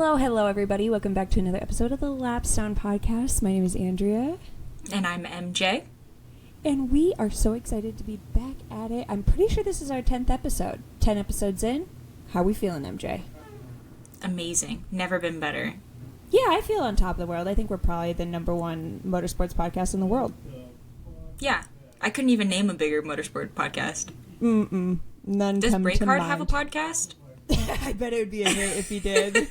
Hello, everybody. Welcome back to another episode of the Lapstone Podcast. My name is Andrea. And I'm MJ. And we are so excited to be back at it. I'm pretty sure this is our 10th episode. 10 episodes in. How are we feeling, MJ? Amazing. Never been better. Yeah, I feel on top of the world. I think we're probably the #1 motorsports podcast in the world. Yeah. I couldn't even name a bigger motorsport podcast. None Does come to Breakheart mind. have a podcast? I bet it would be a hit if he did.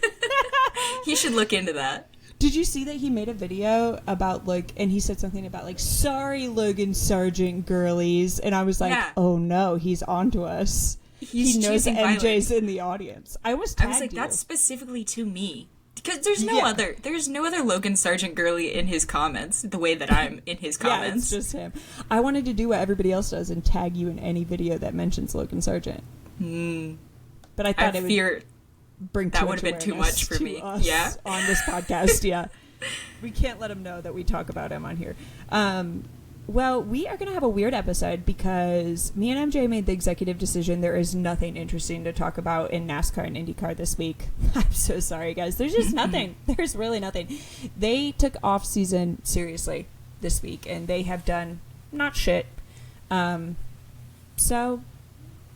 He should look into that. Did you see that he made a video about, and he said something about, sorry, Logan Sargent girlies, and I was like, yeah. Oh no, he's onto us. He knows that MJ's in the audience. I was like, that's specifically to me. Because there's no other Logan Sargent girly in his comments, the way that I'm in his comments. Yeah, it's just him. I wanted to do what everybody else does and tag you in any video that mentions Logan Sargent. But I thought would bring that would have been too much for me. Yeah, on this podcast, yeah, we can't let him know that we talk about him on here. Well, we are going to have a weird episode because me and MJ made the executive decision. There is nothing interesting to talk about in NASCAR and IndyCar this week. I'm so sorry, guys. There's just nothing. There's really nothing. They took off season seriously this week, and they have done not shit. So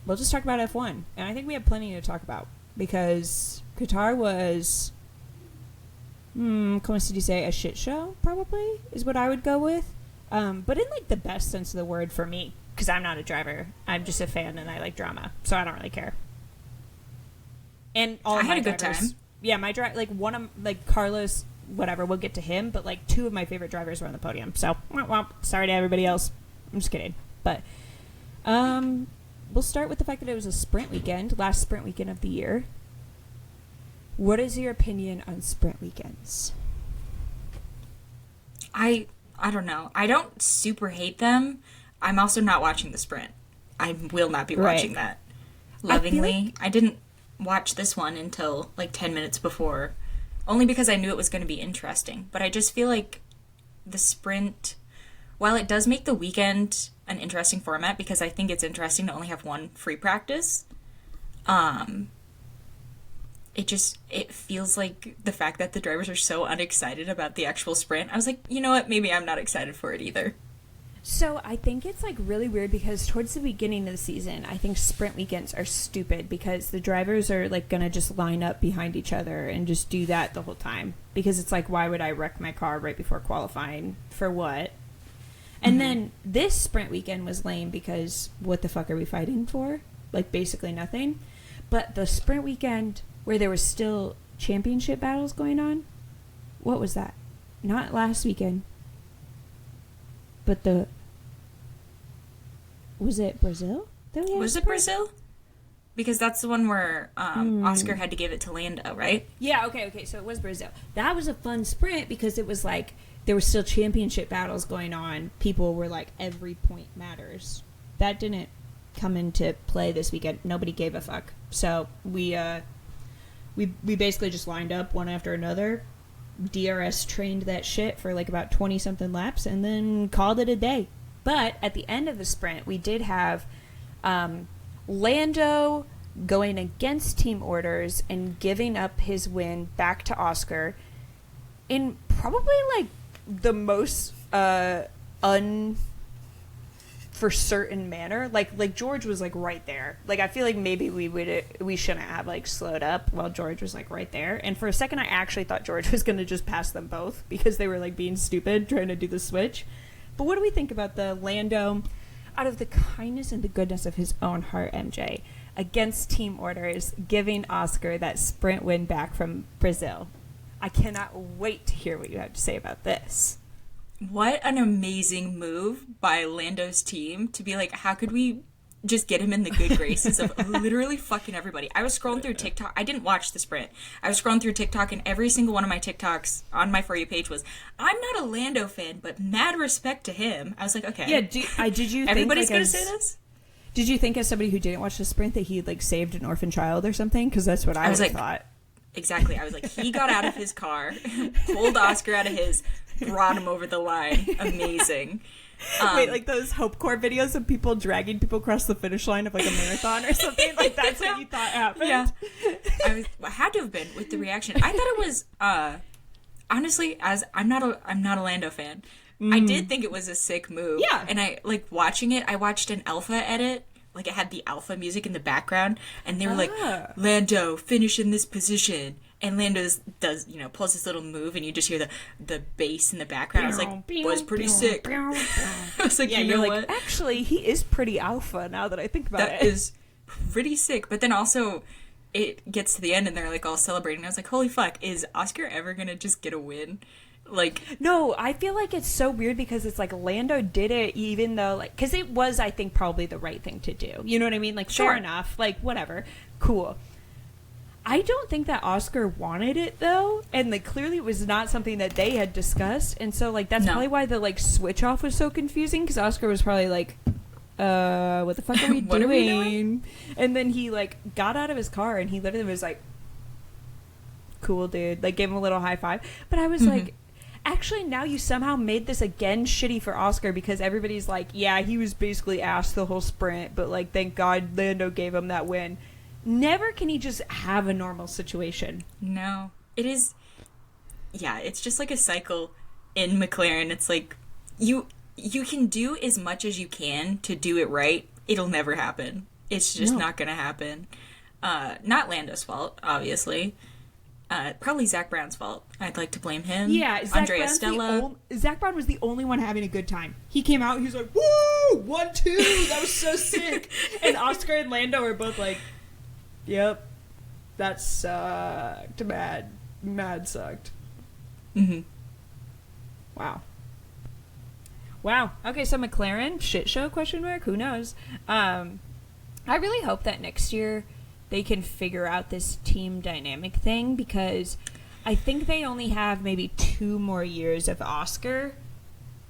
we'll just talk about F1. And I think we have plenty to talk about because Qatar was, como se dice, a shit show, probably, is what I would go with. But in, the best sense of the word for me, because I'm not a driver. I'm just a fan, and I like drama, so I don't really care. And all I had a good time. Yeah, my one of, Carlos, whatever, we'll get to him, but, two of my favorite drivers were on the podium. So, sorry to everybody else. I'm just kidding. But, we'll start with the fact that it was a sprint weekend, last sprint weekend of the year. What is your opinion on sprint weekends? I don't know. I don't super hate them. I'm also not watching the sprint. I will not be watching that lovingly. I didn't watch this one until 10 minutes before, only because I knew it was going to be interesting. But I just feel like the sprint, while it does make the weekend an interesting format, because I think it's interesting to only have one free practice, it feels like the fact that the drivers are so unexcited about the actual sprint. I was like, you know what? Maybe I'm not excited for it either. So I think it's really weird because towards the beginning of the season, I think sprint weekends are stupid because the drivers are going to just line up behind each other and just do that the whole time. Because it's why would I wreck my car right before qualifying? For what? And then this sprint weekend was lame because what the fuck are we fighting for? Basically nothing. But the sprint weekend where there was still championship battles going on, what was that? Not last weekend, but was it Brazil? Was it Brazil? Because that's the one where Oscar had to give it to Lando, right? Yeah, okay, so it was Brazil. That was a fun sprint because it was there were still championship battles going on. People were every point matters. That didn't come into play this weekend. Nobody gave a fuck. So we basically just lined up one after another. DRS trained that shit for about 20-something laps and then called it a day. But at the end of the sprint, we did have Lando going against team orders and giving up his win back to Oscar in probably the most for certain manner. George was right there. I feel maybe we shouldn't have slowed up while George was right there. And for a second I actually thought George was going to just pass them both because they were being stupid trying to do the switch. But what do we think about the Lando, out of the kindness and the goodness of his own heart, MJ, against team orders, giving Oscar that sprint win back from Brazil? I cannot wait to hear what you have to say about this. What an amazing move by Lando's team to be how could we just get him in the good graces of literally fucking everybody. I was scrolling through TikTok. I didn't watch the sprint. I was scrolling through TikTok, and every single one of my TikToks on my For You page was, I'm not a Lando fan, but mad respect to him. I was like, okay. Yeah, did you think everybody's going to say this? Did you think as somebody who didn't watch the sprint that he saved an orphan child or something? Because that's what I thought. Exactly. I was like, he got out of his car, pulled Oscar out of his, brought him over the line. Amazing. Wait, like those Hope Corps videos of people dragging people across the finish line of like a marathon or something? Like that's what you thought happened? Yeah. I had to have been with the reaction. I thought it was, honestly, as I'm not a Lando fan. I did think it was a sick move. Yeah. And I, like, watching it, I watched an alpha edit. Like, it had the alpha music in the background. And they were like, Lando, finish in this position. And Lando does, pulls this little move. And you just hear the bass in the background. I was like, was pretty sick. I was like, yeah, you know like, what? Actually, he is pretty alpha now that I think about it. That is pretty sick. But then also, it gets to the end and they're, like, all celebrating. I was like, holy fuck, is Oscar ever gonna just get a win? Like, no, I feel like it's so weird because it's like Lando did it even though, like, because it was, I think, probably the right thing to do. You know what I mean? Like, sure. Fair enough. Like, whatever. Cool. I don't think that Oscar wanted it, though. And, like, clearly it was not something that they had discussed. And so, like, that's probably why the, like, switch off was so confusing because Oscar was probably like, what the fuck are we what doing? Are we doing? And then he, like, got out of his car and he literally was like, cool, dude. Like, gave him a little high five. But I was like, actually, now you somehow made this again shitty for Oscar because everybody's like, yeah, he was basically asked the whole sprint, but, like, thank God Lando gave him that win. Never can he just have a normal situation. No. It is... Yeah, it's just like a cycle in McLaren. It's like, you can do as much as you can to do it right. It'll never happen. It's just not gonna happen. Not Lando's fault, obviously. Probably Zach Brown's fault. I'd like to blame him. Yeah, Andrea Stella. Zach Brown was the only one having a good time. He came out, he was like, woo! 1-2! That was so sick! And Oscar and Lando are both like, yep, that sucked. Mad sucked. Mm-hmm. Wow. Okay, so McLaren, shit show, question mark? Who knows? I really hope that next year they can figure out this team dynamic thing because I think they only have maybe 2 more years of Oscar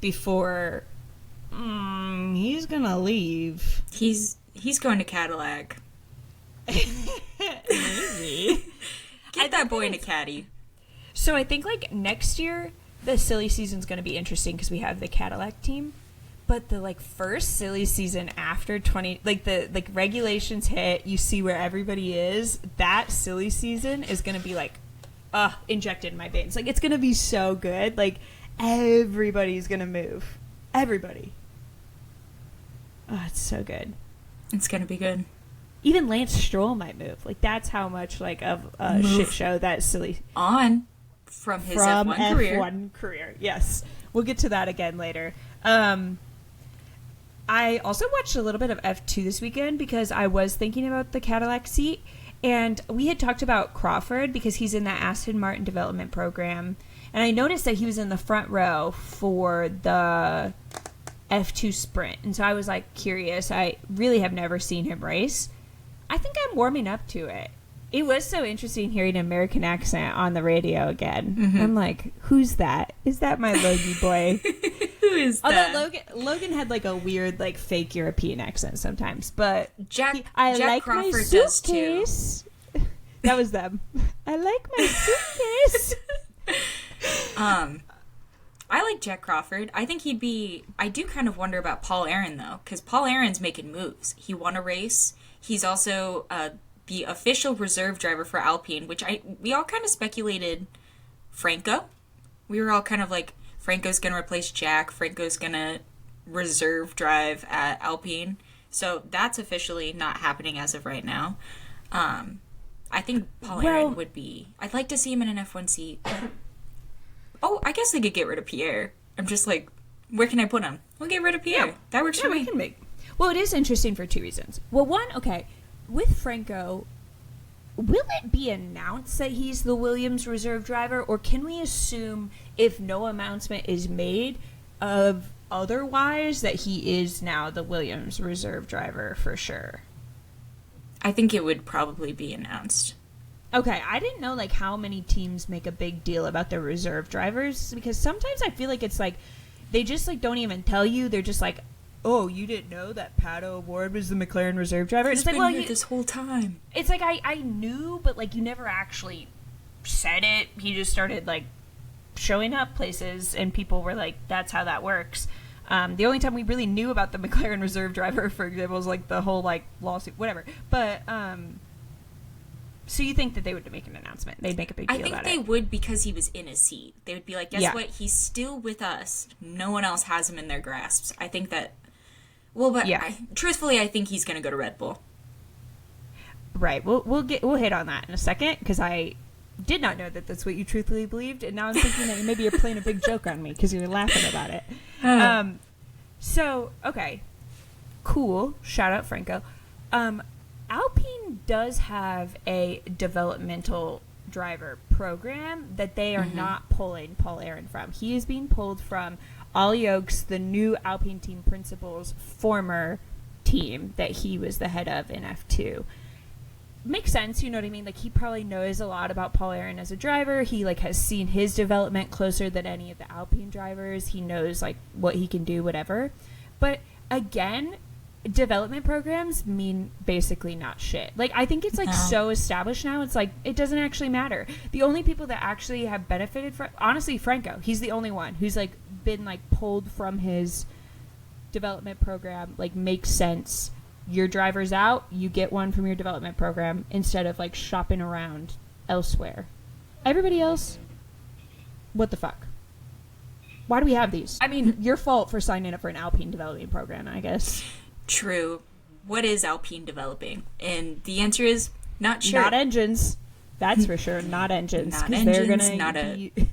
before he's gonna leave. He's going to Cadillac. Maybe. Get that boy in a caddy. So I think like next year the silly season's gonna be interesting because we have the Cadillac team. But the, like, first silly season after the regulations hit, you see where everybody is, that silly season is going to be, like, injected in my veins. Like, it's going to be so good. Like, everybody's going to move. Everybody. Oh, it's so good. It's going to be good. Even Lance Stroll might move. Like, that's how much, like, of a shit show that silly... From his F1 career. Yes. We'll get to that again later. I also watched a little bit of F2 this weekend because I was thinking about the Cadillac seat, and we had talked about Crawford because he's in the Aston Martin development program, and I noticed that he was in the front row for the F2 sprint, and so I was like curious. I really have never seen him race. I think I'm warming up to it. It was so interesting hearing an American accent on the radio again. Mm-hmm. I'm like, who's that? Is that my Logie boy? Who is that? Although Logan had like a weird, like fake European accent sometimes, but Jack like Crawford my suitcase. Does too. That was them. I like my suitcase. I like Jack Crawford. I think he'd be. I do kind of wonder about Paul Aaron though, because Paul Aaron's making moves. He won a race. He's also the official reserve driver for Alpine, which we all kind of speculated Franco. We were all kind of like, Franco's going to replace Jack. Franco's going to reserve drive at Alpine. So that's officially not happening as of right now. I think Paul Aaron would be... I'd like to see him in an F1 seat. Oh, I guess they could get rid of Pierre. I'm just like, where can I put him? We'll get rid of Pierre. Yeah. That works for me. Well, it is interesting for 2 reasons. Well, one, okay... With Franco, will it be announced that he's the Williams reserve driver, or can we assume if no announcement is made of otherwise that he is now the Williams reserve driver for sure? I think it would probably be announced. Okay, I didn't know like how many teams make a big deal about their reserve drivers because sometimes I feel like it's like they just like don't even tell you. They're just like, oh, you didn't know that Pato O'Ward was the McLaren reserve driver? He's been here this whole time. It's like I knew, but like you never actually said it. He just started, like, showing up places, and people were like, that's how that works. The only time we really knew about the McLaren reserve driver, for example, was, like, the whole, like, lawsuit, whatever. But, so you think that they would make an announcement? They'd make a big deal about it? I think they would, because he was in a seat. They would be like, guess what? He's still with us. No one else has him in their grasps. I think that... Well, but truthfully, I think he's going to go to Red Bull. Right. We'll hit on that in a second, because I did not know that that's what you truthfully believed, and now I'm thinking that maybe you're playing a big joke on me because you're laughing about it. So, okay. Cool. Shout out Franco. Alpine does have a developmental driver program that they are not pulling Paul Aaron from. He is being pulled from Ollie Oakes, the new Alpine team principal's former team that he was the head of in F2. Makes sense, you know what I mean? Like, he probably knows a lot about Paul Aaron as a driver. He, like, has seen his development closer than any of the Alpine drivers. He knows, like, what he can do, whatever. But, again, development programs mean basically not shit. Like, I think it's, like, so established now, it's like, it doesn't actually matter. The only people that actually have benefited from, honestly, Franco, he's the only one who's, like, been, like, pulled from his development program. Like, makes sense. Your driver's out, you get one from your development program instead of, like, shopping around elsewhere. Everybody else, what the fuck? Why do we have these? I mean, your fault for signing up for an Alpine development program, I guess. True. What is Alpine developing? And the answer is not sure. Not engines. That's for sure. Not engines. Not engines.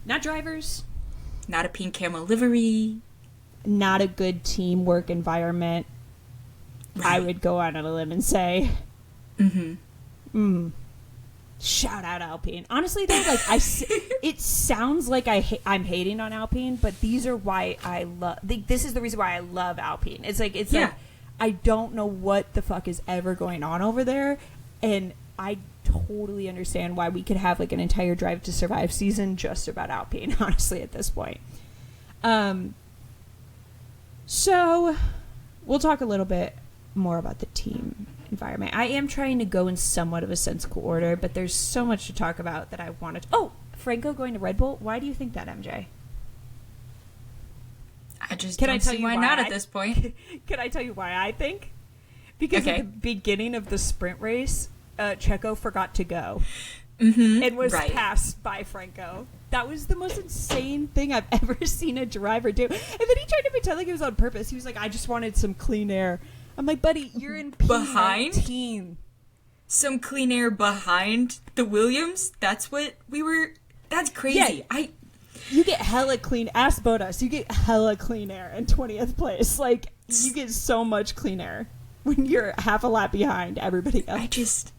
Not drivers. Not a pink camo livery. Not a good teamwork environment. Right. I would go out on a limb and say. Shout out Alpine. Honestly, though, like, it sounds like I'm hating on Alpine, but these are why I love. This is the reason why I love Alpine. It's like I don't know what the fuck is ever going on over there, and I totally understand why we could have, like, an entire Drive to Survive season just about Alpine. Honestly, at this point, so we'll talk a little bit more about the team environment. I am trying to go in somewhat of a sensible order, but there's so much to talk about that I wanted. Oh, Franco going to Red Bull. Why do you think that, MJ? I just don't see why not at this point. Can I tell you why I think? Because at the beginning of the sprint race, Checo forgot to go and was passed by Franco. That was the most insane thing I've ever seen a driver do. And then he tried to pretend like it was on purpose. He was like, I just wanted some clean air. I'm like, buddy, you're in P19. Some clean air behind the Williams? That's what we were... That's crazy. Yeah, you get hella clean... Ask Bottas. You get hella clean air in 20th place. Like, you get so much clean air when you're half a lap behind everybody else.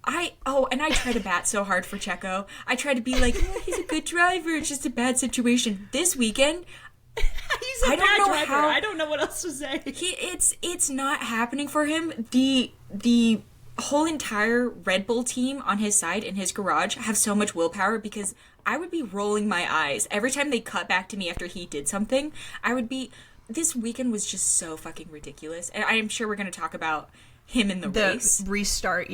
And I try to bat so hard for Checo. I try to be like, he's a good driver. It's just a bad situation. This weekend... He's a bad driver. I don't know what else to say. It's not happening for him. The whole entire Red Bull team on his side in his garage have so much willpower, because I would be rolling my eyes every time they cut back to me after he did something. This weekend was just so fucking ridiculous, and I am sure we're going to talk about him in the race restart.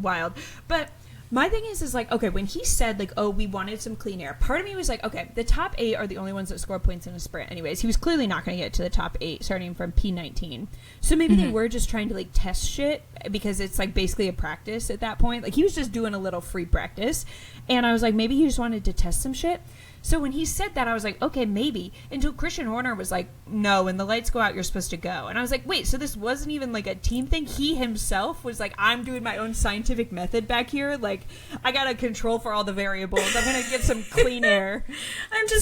Wild. But my thing is like, okay, when he said, like, oh, we wanted some clean air, part of me was like, okay, the top 8 are the only ones that score points in a sprint anyways. He was clearly not going to get to the top 8 starting from P19. So maybe they were just trying to, like, test shit, because it's, like, basically a practice at that point. Like, he was just doing a little free practice. And I was like, maybe he just wanted to test some shit. So when he said that, I was like, okay, maybe. Until Christian Horner was like, no, when the lights go out, you're supposed to go. And I was like, wait, so this wasn't even, like, a team thing? He himself was like, I'm doing my own scientific method back here. Like, I got to control for all the variables. I'm going to get some clean air.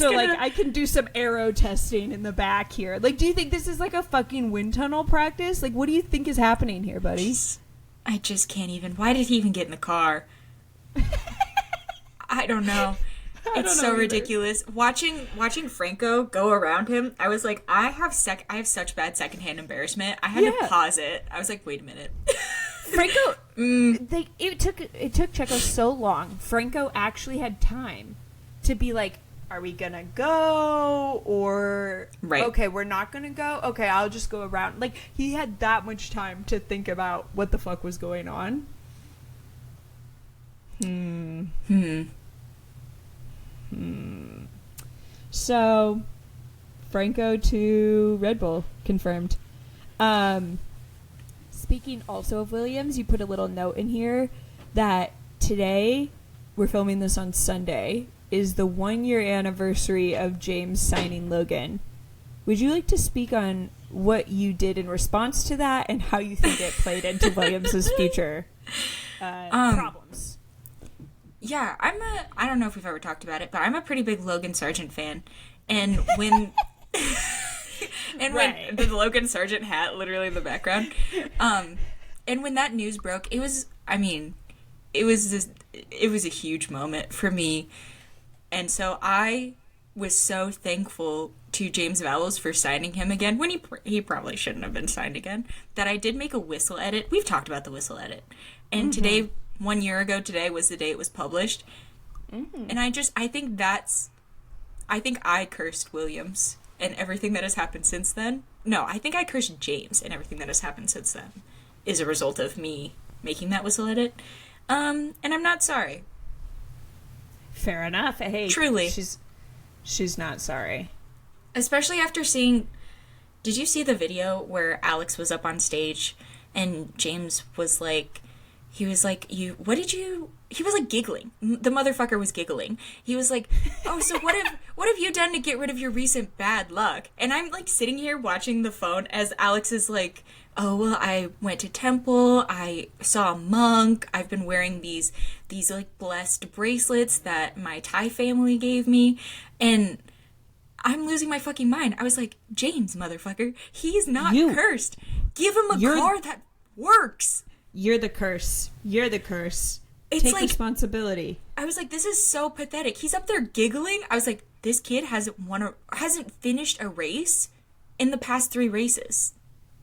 Like, I can do some aero testing in the back here. Like, do you think this is, like, a fucking wind tunnel practice? Like, what do you think is happening here, buddy? I just can't even. Why did he even get in the car? I don't know. It's so ridiculous. Watching Franco go around him, I was like, I have such bad secondhand embarrassment. I had to pause it. I was like, wait a minute. Franco, it took Checo so long. Franco actually had time to be like, are we gonna go, or okay, we're not gonna go. Okay, I'll just go around. Like, he had that much time to think about what the fuck was going on. So, Franco to Red Bull, confirmed. Speaking also of Williams, you put a little note in here that today, we're filming this on Sunday, is the 1-year anniversary of James signing Logan. Would you like to speak on what you did in response to that and how you think it played into Williams' future problems? Yeah, I don't know if we've ever talked about it, but I'm a pretty big Logan Sargent fan. And when when the Logan Sargent hat literally in the background, and when that news broke, it was a huge moment for me. And so I was so thankful to James Vowles for signing him again when he probably shouldn't have been signed again, that I did make a whistle edit. We've talked about the whistle edit. And today, 1 year ago today, was the day it was published. And I think I cursed Williams and everything that has happened since then. No, I think I cursed James and everything that has happened since then is a result of me making that whistle edit. And I'm not sorry. Fair enough. Hey, truly. She's not sorry. Especially after seeing... Did you see the video where Alex was up on stage and James was like... He was like, He was like giggling. The motherfucker was giggling. He was like, oh, so what have you done to get rid of your recent bad luck? And I'm like sitting here watching the phone as Alex is like, oh, well, I went to temple. I saw a monk. I've been wearing these like blessed bracelets that my Thai family gave me. And I'm losing my fucking mind. I was like, James, motherfucker, he's not cursed. Give him a car that works. You're the curse. It's Take like, responsibility. I was like, this is so pathetic. He's up there giggling. I was like, this kid hasn't finished a race in the past 3 races.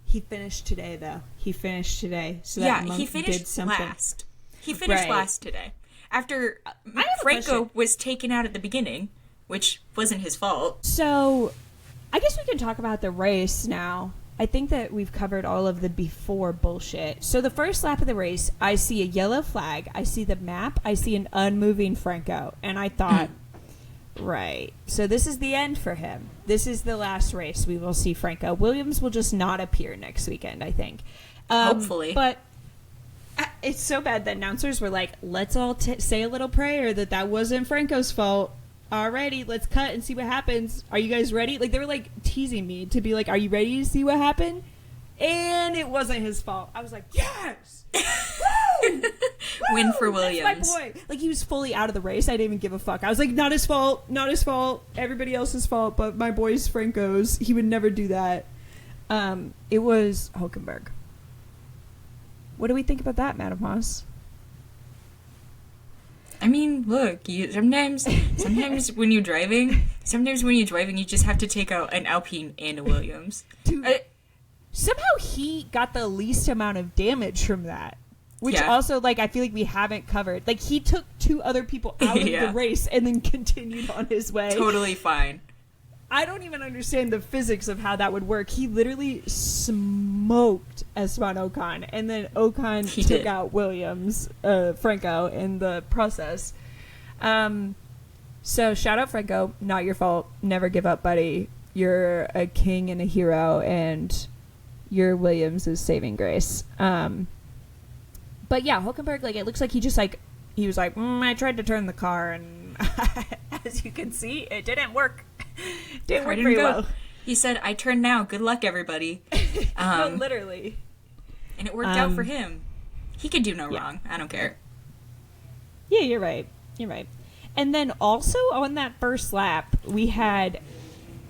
He finished today, though. So that monk he finished did something. last. He finished last today. After Franco was taken out at the beginning, which wasn't his fault. So, I guess we can talk about the race now. I think that we've covered all of the before bullshit. So the first lap of the race, I see a yellow flag, I see the map, I see an unmoving Franco, and I thought, right, so this is the end for him. This is the last race we will see Franco. Williams will just not appear next weekend, I think. Hopefully. But it's so bad that announcers were like, let's all say a little prayer that wasn't Franco's fault. Alrighty, let's cut and see what happens. Are you guys ready? Like, they were like teasing me to be like, are you ready to see what happened? And it wasn't his fault. I was like, yes! Woo! Win for Williams. That's my boy. Like, he was fully out of the race. I didn't even give a fuck. I was like, not his fault. Everybody else's fault, but my boy's Franco's. He would never do that. It was Hulkenberg. What do we think about that, Madam Haas? I mean, look, sometimes when you're driving, you just have to take out an Alpine and a Williams. Dude, somehow he got the least amount of damage from that. Which also, like, I feel like we haven't covered. Like, he took 2 other people out of the race and then continued on his way. Totally fine. I don't even understand the physics of how that would work. He literally smoked Esteban Ocon, and then Ocon took out Williams, Franco, in the process. So shout out Franco, not your fault. Never give up, buddy. You're a king and a hero, and your Williams is saving grace. But yeah, Hulkenberg, like, it looks like he was like, I tried to turn the car, and as you can see, it didn't work. Didn't work very well. He said, I turn now. Good luck, everybody. No, literally. And it worked out for him. He could do no wrong. I don't care. Yeah, you're right. And then also on that first lap, we had...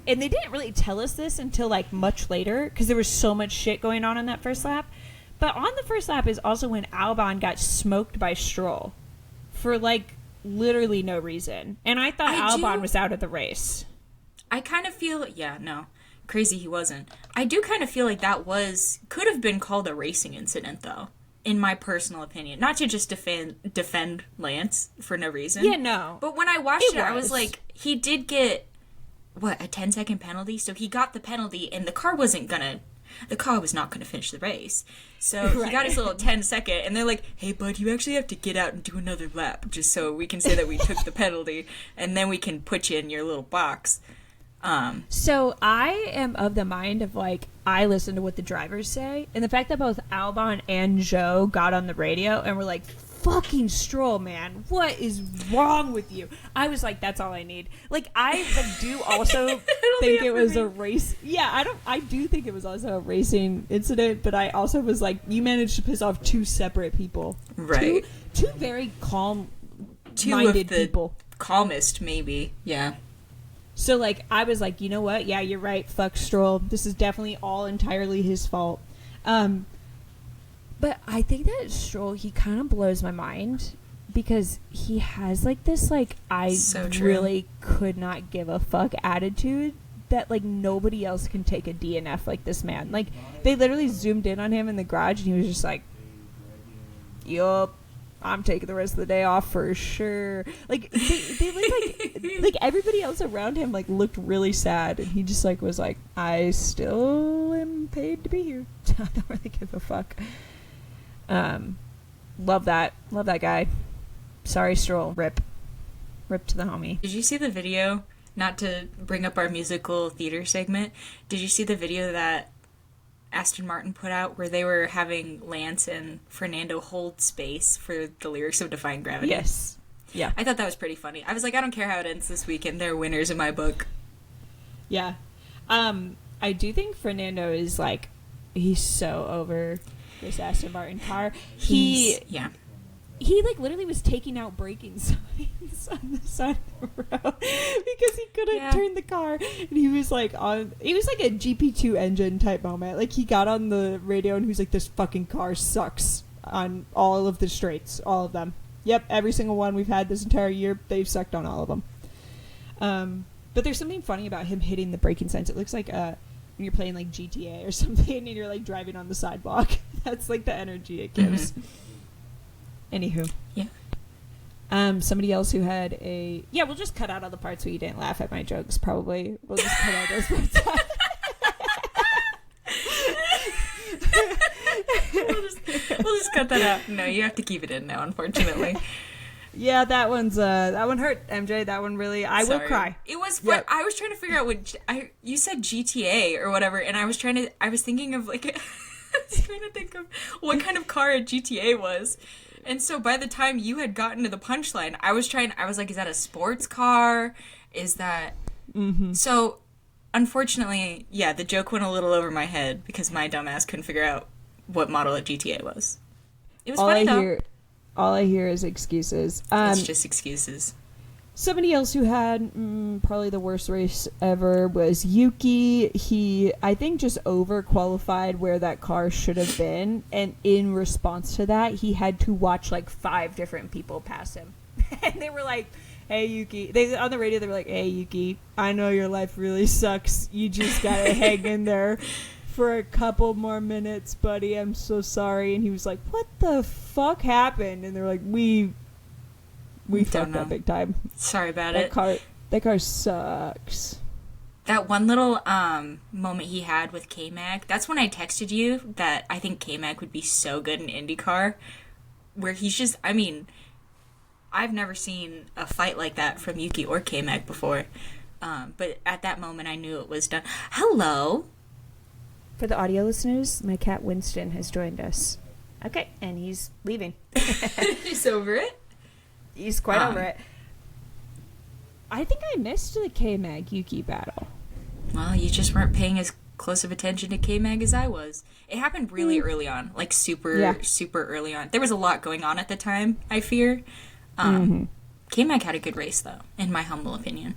And they didn't really tell us this until, like, much later, because there was so much shit going on that first lap. But on the first lap is also when Albon got smoked by Stroll. For, like, literally no reason. And I thought Albon was out of the race. I kind of feel... crazy he wasn't. I do kind of feel like that could have been called a racing incident, though, in my personal opinion. Not to just defend Lance for no reason. Yeah, no. But when I watched it, I was like, he did get, a 10-second penalty? So he got the penalty, and the car wasn't gonna... the car was not going to finish the race. So he got his little 10-second, and they're like, hey, bud, you actually have to get out and do another lap, just so we can say that we took the penalty, and then we can put you in your little box. So I am of the mind of, like, I listen to what the drivers say, and the fact that both Albon and Joe got on the radio and were like, fucking Stroll, man, what is wrong with you? I was like, that's all I need. Like, I do also think it was a race. Yeah, I do think it was also a racing incident, but I also was like, you managed to piss off two separate people. Right. Two very calm-minded people. Calmest, maybe. Yeah. So, like, I was like, you know what? Yeah, you're right. Fuck Stroll. This is definitely all entirely his fault. But I think that Stroll, he kind of blows my mind because he has, like, this, like, really could not give a fuck attitude that, like, nobody else can take a DNF like this man. Like, they literally zoomed in on him in the garage and he was just like, yup, I'm taking the rest of the day off for sure. Like, they look like everybody else around him, like, looked really sad. And he just, like, was like, I still am paid to be here. I don't really give a fuck. Love that guy. Sorry, Stroll. Rip to the homie. Did you see the video, not to bring up our musical theater segment, did you see the video that Aston Martin put out where they were having Lance and Fernando hold space for the lyrics of Defying Gravity? Yes. Yeah. I thought that was pretty funny. I was like, I don't care how it ends this weekend, they're winners in my book. Yeah. I do think Fernando is, like, he's so over this Aston Martin car. He like literally was taking out braking signs on the side of the road because he couldn't turn the car, and he was like a GP2 engine type moment. Like, he got on the radio and he was like, this fucking car sucks on all of the straights, all of them. Yep, every single one we've had this entire year, they've sucked on all of them. But there's something funny about him hitting the braking signs. It looks like when you're playing like GTA or something and you're like driving on the sidewalk. That's like the energy it gives. Anywho. Yeah. Somebody else who had a... Yeah, we'll just cut out all the parts where you didn't laugh at my jokes, probably. We'll just cut out those parts out. we'll just cut that out. No, you have to keep it in now, unfortunately. Yeah, that one hurt, MJ. That one really... I will cry. It was fun. Yep. I was trying to figure out what... you said GTA or whatever, and I was thinking of, like... I was trying to think of what kind of car a GTA was. And so by the time you had gotten to the punchline, I was like, is that a sports car? Is that... Mm-hmm. So, unfortunately, yeah, the joke went a little over my head because my dumbass couldn't figure out what model a GTA was. It was funny, though. All I hear is excuses. It's just excuses. Somebody else who had probably the worst race ever was Yuki. He, I think, just overqualified where that car should have been. And in response to that, he had to watch like 5 different people pass him. And they were like, hey, Yuki. On the radio, they were like, hey, Yuki, I know your life really sucks. You just got to hang in there for a couple more minutes, buddy. I'm so sorry. And he was like, what the fuck happened? And they're like, we fucked up big time. Sorry about it. That car sucks. That one little moment he had with K-Mag, that's when I texted you that I think K-Mag would be so good in IndyCar, where he's just, I mean, I've never seen a fight like that from Yuki or K-Mag before. But at that moment, I knew it was done. Hello. For the audio listeners, my cat Winston has joined us. Okay, and he's leaving. He's over it? He's quite over it. I think I missed the K-Mag Yuki battle. Well, you just weren't paying as close of attention to K-Mag as I was. It happened really early on, like super early on. There was a lot going on at the time, I fear. K-Mag had a good race, though, in my humble opinion.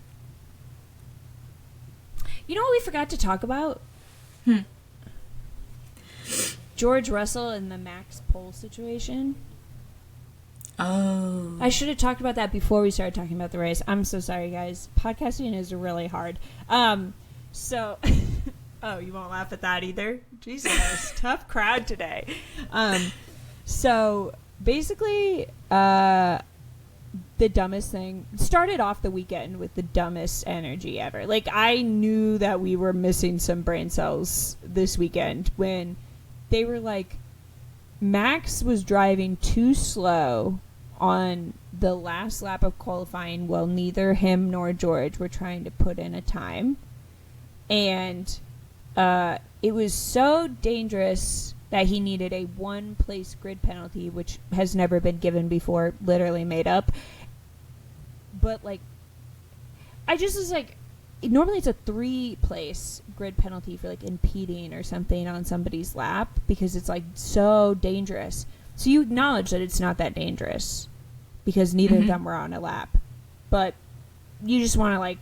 You know what we forgot to talk about? George Russell and the Max Pole situation. Oh. I should have talked about that before we started talking about the race. I'm so sorry, guys. Podcasting is really hard. So... Oh, you won't laugh at that either? Jesus, tough crowd today. So, basically, the dumbest thing. Started off the weekend with the dumbest energy ever. Like, I knew that we were missing some brain cells this weekend when they were like, Max was driving too slow on the last lap of qualifying while neither him nor George were trying to put in a time. And it was so dangerous that he needed a one-place grid penalty, which has never been given before, literally made up. But, like, I just was like, normally it's a 3-place grid penalty for, like, impeding or something on somebody's lap because it's, like, so dangerous. So you acknowledge that it's not that dangerous because neither of them were on a lap. But you just want to, like,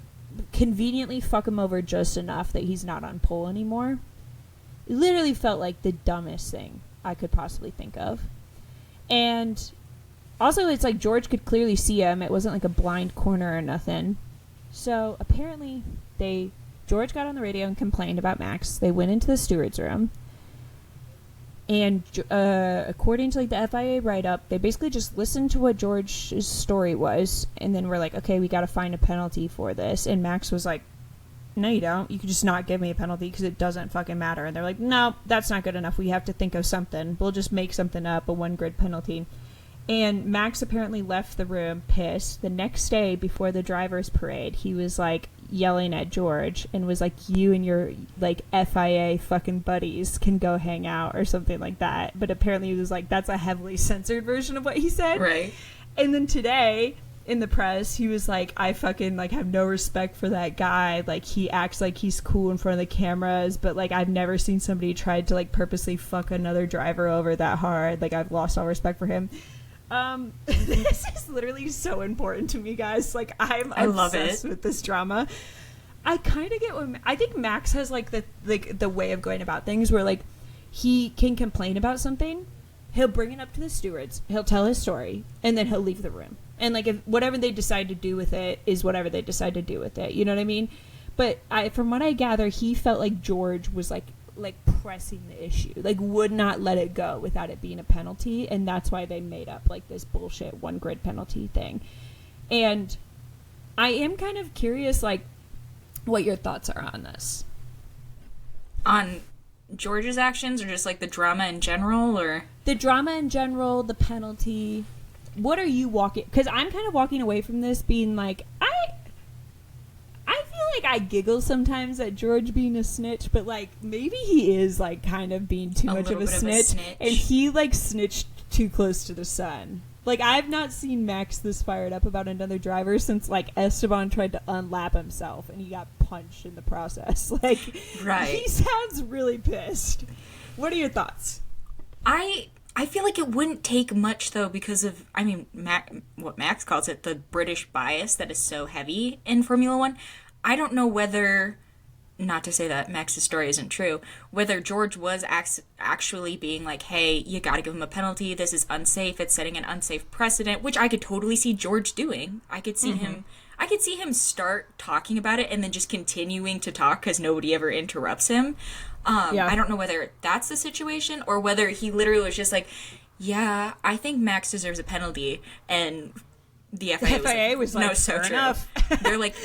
conveniently fuck him over just enough that he's not on pole anymore. It literally felt like the dumbest thing I could possibly think of. And also, it's like George could clearly see him. It wasn't like a blind corner or nothing. So apparently, George got on the radio and complained about Max. They went into the steward's room. And according to like the FIA write-up, they basically just listened to what George's story was. And then we're like, okay, we got to find a penalty for this. And Max was like, no, you don't. You can just not give me a penalty because it doesn't fucking matter. And they're like, no, that's not good enough. We have to think of something. We'll just make something up, a one-grid penalty. And Max apparently left the room pissed. The next day, before the driver's parade, he was, like, yelling at George and was like, you and your, like, FIA fucking buddies can go hang out or something like that. But apparently he was like, that's a heavily censored version of what he said. Right. And then today, in the press, he was like, I fucking, like, have no respect for that guy. Like, he acts like he's cool in front of the cameras, but, like, I've never seen somebody try to, like, purposely fuck another driver over that hard. Like, I've lost all respect for him. This is literally so important to me, guys. Like, I love obsessed with this drama. I kind of get what I think Max has, like, the way of going about things where, like, he can complain about something, he'll bring it up to the stewards, he'll tell his story, and then he'll leave the room. And, like, if whatever they decide to do with it is whatever they decide to do with it. You know what I mean? But from what I gather, he felt like George was, like pressing the issue. Like, would not let it go without it being a penalty. And that's why they made up, like, this bullshit one-grid penalty thing. And I am kind of curious, like, what your thoughts are on this. On George's actions or just, like, the drama in general, or? The drama in general, the penalty. What are you walking... Because I'm kind of walking away from this being like, I feel like I giggle sometimes at George being a snitch, but, like, maybe he is, like, kind of being too much of a snitch. And he, like, snitched too close to the sun. Like, I've not seen Max this fired up about another driver since, like, Esteban tried to unlap himself and he got punched in the process. Like, right. He sounds really pissed. What are your thoughts? I feel like it wouldn't take much, though, because of, I mean, what Max calls it, the British bias that is so heavy in Formula One. I don't know whether, not to say that Max's story isn't true, whether George was actually being like, hey, you gotta give him a penalty, this is unsafe, it's setting an unsafe precedent, which I could totally see George doing. I could see him start talking about it and then just continuing to talk because nobody ever interrupts him. I don't know whether that's the situation or whether he literally was just like, yeah, I think Max deserves a penalty. And the FIA was like, no, so true. Enough.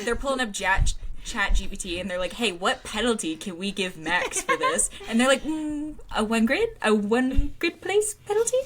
They're pulling up Chat GPT and they're like, hey, what penalty can we give Max for this? And they're like, a one grid place penalty?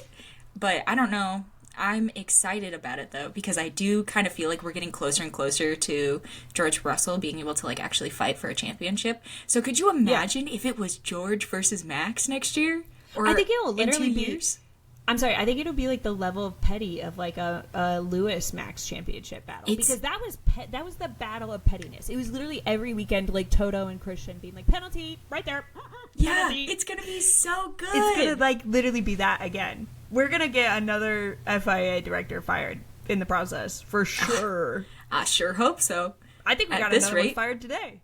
But I don't know. I'm excited about it, though, because I do kind of feel like we're getting closer and closer to George Russell being able to, like, actually fight for a championship. So could you imagine if it was George versus Max next year? Or I think it will literally in 2 be... years? I'm sorry, I think it'll be, like, the level of petty of, like, a Lewis-Max championship battle. Because that was the battle of pettiness. It was literally every weekend, like, Toto and Christian being like, penalty, right there. Penalty. Yeah, it's going to be so good. It's going to, like, literally be that again. We're going to get another FIA director fired in the process, for sure. I sure hope so. I think we got another one fired today.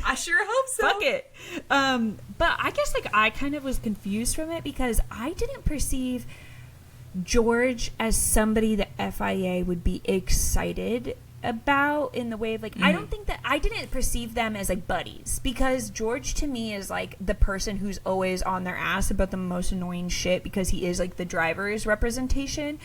I sure hope so. Fuck it. But I guess, like, I kind of was confused from it because I didn't perceive George as somebody the FIA would be excited about in the way of, like, I didn't perceive them as, like, buddies, because George to me is, like, the person who's always on their ass about the most annoying shit because he is, like, the driver's representation.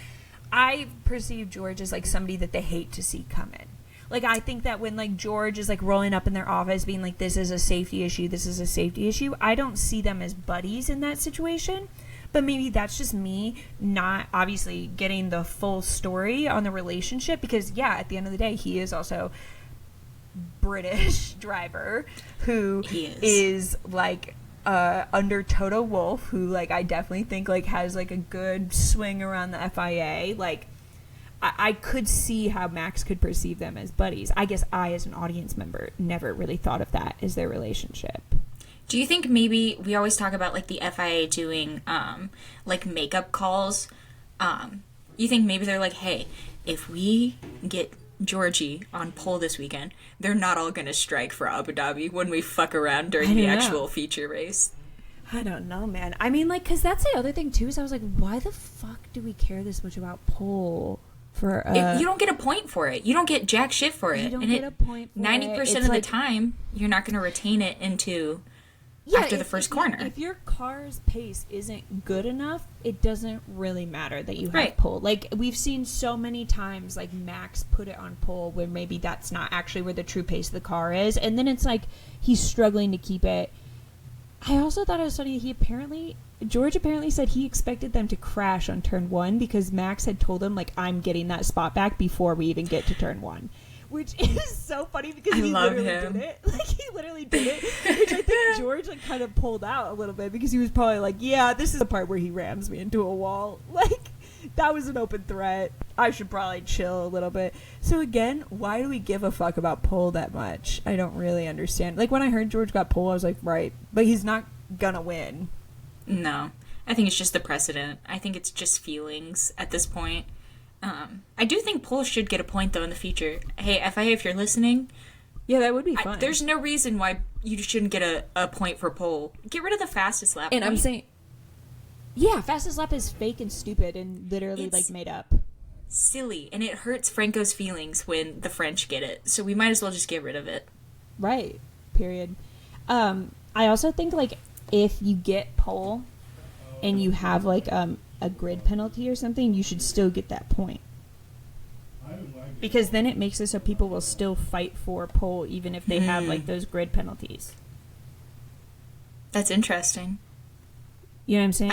I perceive George as like somebody that they hate to see come in. Like, I think that when, like, George is, like, rolling up in their office being like, this is a safety issue, I don't see them as buddies in that situation. But maybe that's just me not, obviously, getting the full story on the relationship. Because, yeah, at the end of the day, he is also British driver who is, like, under Toto Wolff, who, like, I definitely think, like, has, like, a good swing around the FIA. Like, I could see how Max could perceive them as buddies. I guess I, as an audience member, never really thought of that as their relationship. Do you think maybe we always talk about, like, the FIA doing, like, makeup calls? You think maybe they're like, hey, if we get Georgie on pole this weekend, they're not all going to strike for Abu Dhabi when we fuck around during the actual feature race? I don't know, man. I mean, like, because that's the other thing, too, is I was like, why the fuck do we care this much about pole? You don't get a point for it. You don't get jack shit for it. You don't get a point for 90% of the time, you're not going to retain it into after the first corner. If your car's pace isn't good enough, it doesn't really matter that you have pole. Like, we've seen so many times, like, Max put it on pole where maybe that's not actually where the true pace of the car is. And then it's like he's struggling to keep it. I also thought it was funny. George apparently said he expected them to crash on turn 1 because Max had told him, like, I'm getting that spot back before we even get to turn 1. Which is so funny because he literally did it. Like, he literally did it. Which I think George, like, kind of pulled out a little bit because he was probably like, yeah, this is the part where he rams me into a wall. Like, that was an open threat. I should probably chill a little bit. So again, why do we give a fuck about pole that much? I don't really understand. Like, when I heard George got pole, I was like, right. But he's not gonna win. No. I think it's just the precedent. I think it's just feelings at this point. I do think pole should get a point, though, in the future. Hey, FIA, if you're listening... Yeah, that would be fun. There's no reason why you shouldn't get a point for pole. Get rid of the fastest lap And point. I'm saying... Yeah, fastest lap is fake and stupid and literally, it's like, made up. Silly, and it hurts Franco's feelings when the French get it. So we might as well just get rid of it. Right. Period. I also think, like, if you get pole and you have, like, a grid penalty or something, you should still get that point. Because then it makes it so people will still fight for pole even if they have, like, those grid penalties. That's interesting. You know what I'm saying?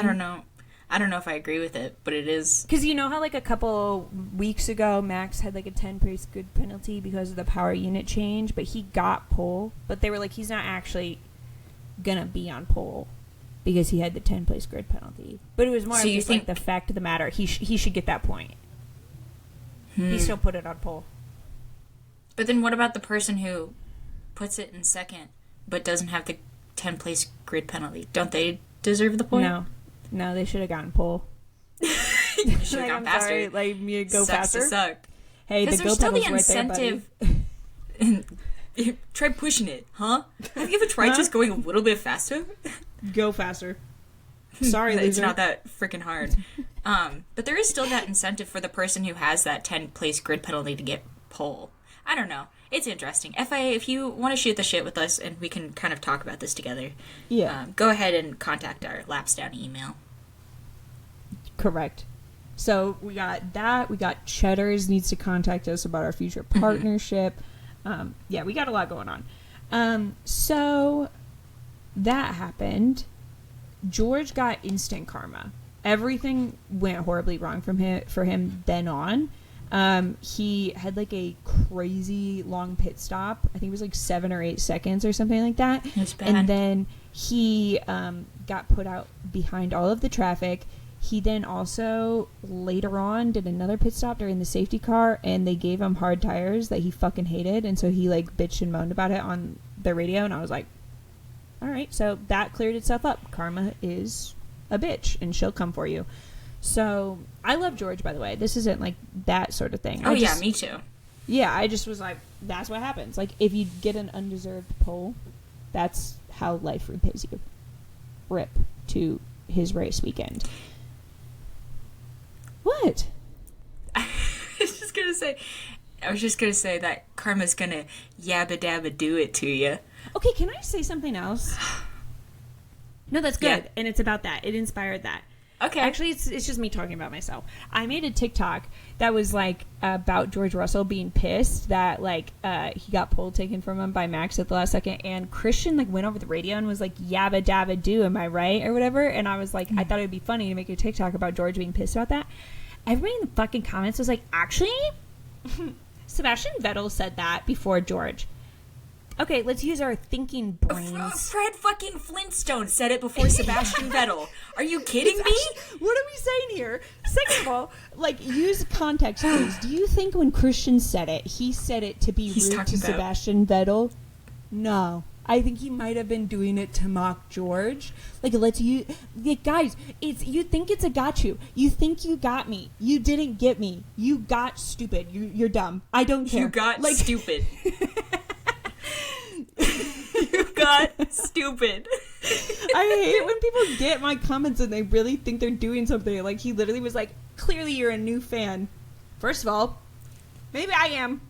I don't know if I agree with it, but it is. Because you know how, like, a couple weeks ago, Max had, like, a 10-place grid penalty because of the power unit change, but he got pole. But they were like, he's not actually gonna be on pole because he had the 10-place grid penalty. But it was more just, like, the fact of the matter. He should get that point. He still put it on pole. But then what about the person who puts it in second but doesn't have the 10-place grid penalty? Don't they deserve the point? No, they should have gotten pole. You should have gone faster. Sorry, like, you go faster. To suck. Hey, the go pedal's right there, buddy. Try pushing it, huh? Have you ever tried just going a little bit faster? Go faster. Sorry, loser. It's not that freaking hard. But there is still that incentive for the person who has that 10-place grid penalty to get pole. I don't know. It's interesting. FIA, if you want to shoot the shit with us and we can kind of talk about this together, go ahead and contact our Laps Down email. Correct. So we got that. We got Cheddar's needs to contact us about our future partnership. We got a lot going on. So that happened. George got instant karma. Everything went horribly wrong for him then on. He had, like, a crazy long pit stop. I think it was like 7 or 8 seconds or something like that. That's bad. And then he got put out behind all of the traffic. He then also later on did another pit stop during the safety car, and they gave him hard tires that he fucking hated, and so he, like, bitched and moaned about it on the radio, and I was like, all right, so that cleared itself up. Karma is a bitch, and she'll come for you. So I love George, by the way. This isn't, like, that sort of thing. Yeah, me too. Yeah, I just was like, that's what happens. Like, if you get an undeserved pole, that's how life repays you. Rip to his race weekend. What? I was just gonna say that karma's gonna yabba dabba do it to you. Okay, can I say something else? No, that's good. Yeah. And it's about that. It inspired that. Okay. Actually, it's just me talking about myself. I made a TikTok that was like about George Russell being pissed that like he got pole taken from him by Max at the last second, and Christian like went over the radio and was like, "Yabba dabba do, am I right?" or whatever. And I was like, I thought it would be funny to make a TikTok about George being pissed about that. Everybody in the fucking comments was like, actually, Sebastian Vettel said that before George. Okay, let's use our thinking brains. Fred fucking Flintstone said it before Sebastian Vettel. Are you kidding me? What are we saying here? Second of all, like, use context, please. Do you think when Christian said it, he said it to be rude to Sebastian Vettel? No. I think he might have been doing it to mock George. Like, guys, you think it's a got you. You think you got me. You didn't get me. You got stupid. You're dumb. I don't care. You got stupid. You got stupid. I hate when people get my comments and they really think they're doing something. Like, he literally was like, clearly you're a new fan. First of all, maybe I am.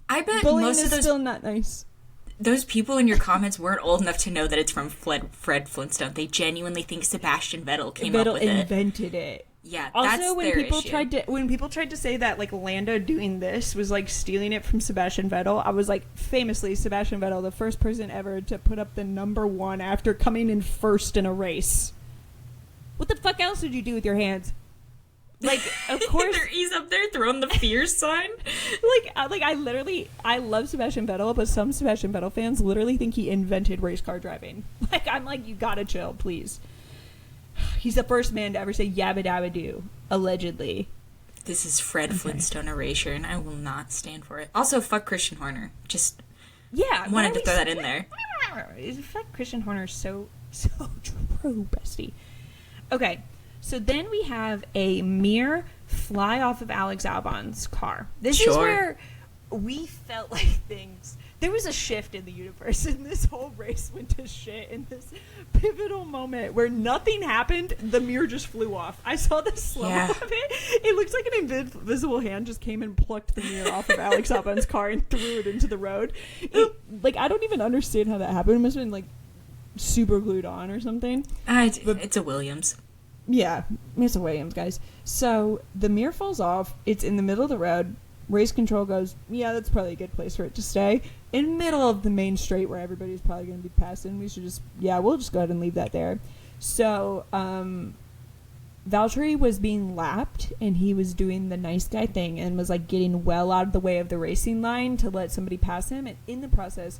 I bet bullying most of those still not nice. Those people in your comments weren't old enough to know that it's from Fred Flintstone. They genuinely think Sebastian Vettel came up with it. Vettel invented it. Yeah, also, that's when their people issue. when people tried to say that like Lando doing this was like stealing it from Sebastian Vettel, I was like, famously, Sebastian Vettel, the first person ever to put up the number one after coming in first in a race. What the fuck else did you do with your hands? Like, of course, he's up there throwing the fierce sign. I love Sebastian Vettel, but some Sebastian Vettel fans literally think he invented race car driving. Like, I'm like, you gotta chill, please. He's the first man to ever say yabba dabba do, allegedly. This is Fred Flintstone erasure, and I will not stand for it. Also, fuck Christian Horner. Just wanted to throw that in there. Fuck Christian Horner, so true, bestie. Okay, so then we have a mere fly off of Alex Albon's car. This is where we felt like things... There was a shift in the universe, and this whole race went to shit in this pivotal moment where nothing happened. The mirror just flew off. I saw the slow-mo of it. It looks like an invisible hand just came and plucked the mirror off of Alex Albon's car and threw it into the road. I don't even understand how that happened. It must have been, like, super glued on or something. It's a Williams. Yeah, it's a Williams, guys. So the mirror falls off. It's in the middle of the road. Race control goes, yeah, that's probably a good place for it to stay. In the middle of the main straight where everybody's probably going to be passing, we'll just go ahead and leave that there. So, Valtteri was being lapped, and he was doing the nice guy thing and was, like, getting well out of the way of the racing line to let somebody pass him, and in the process,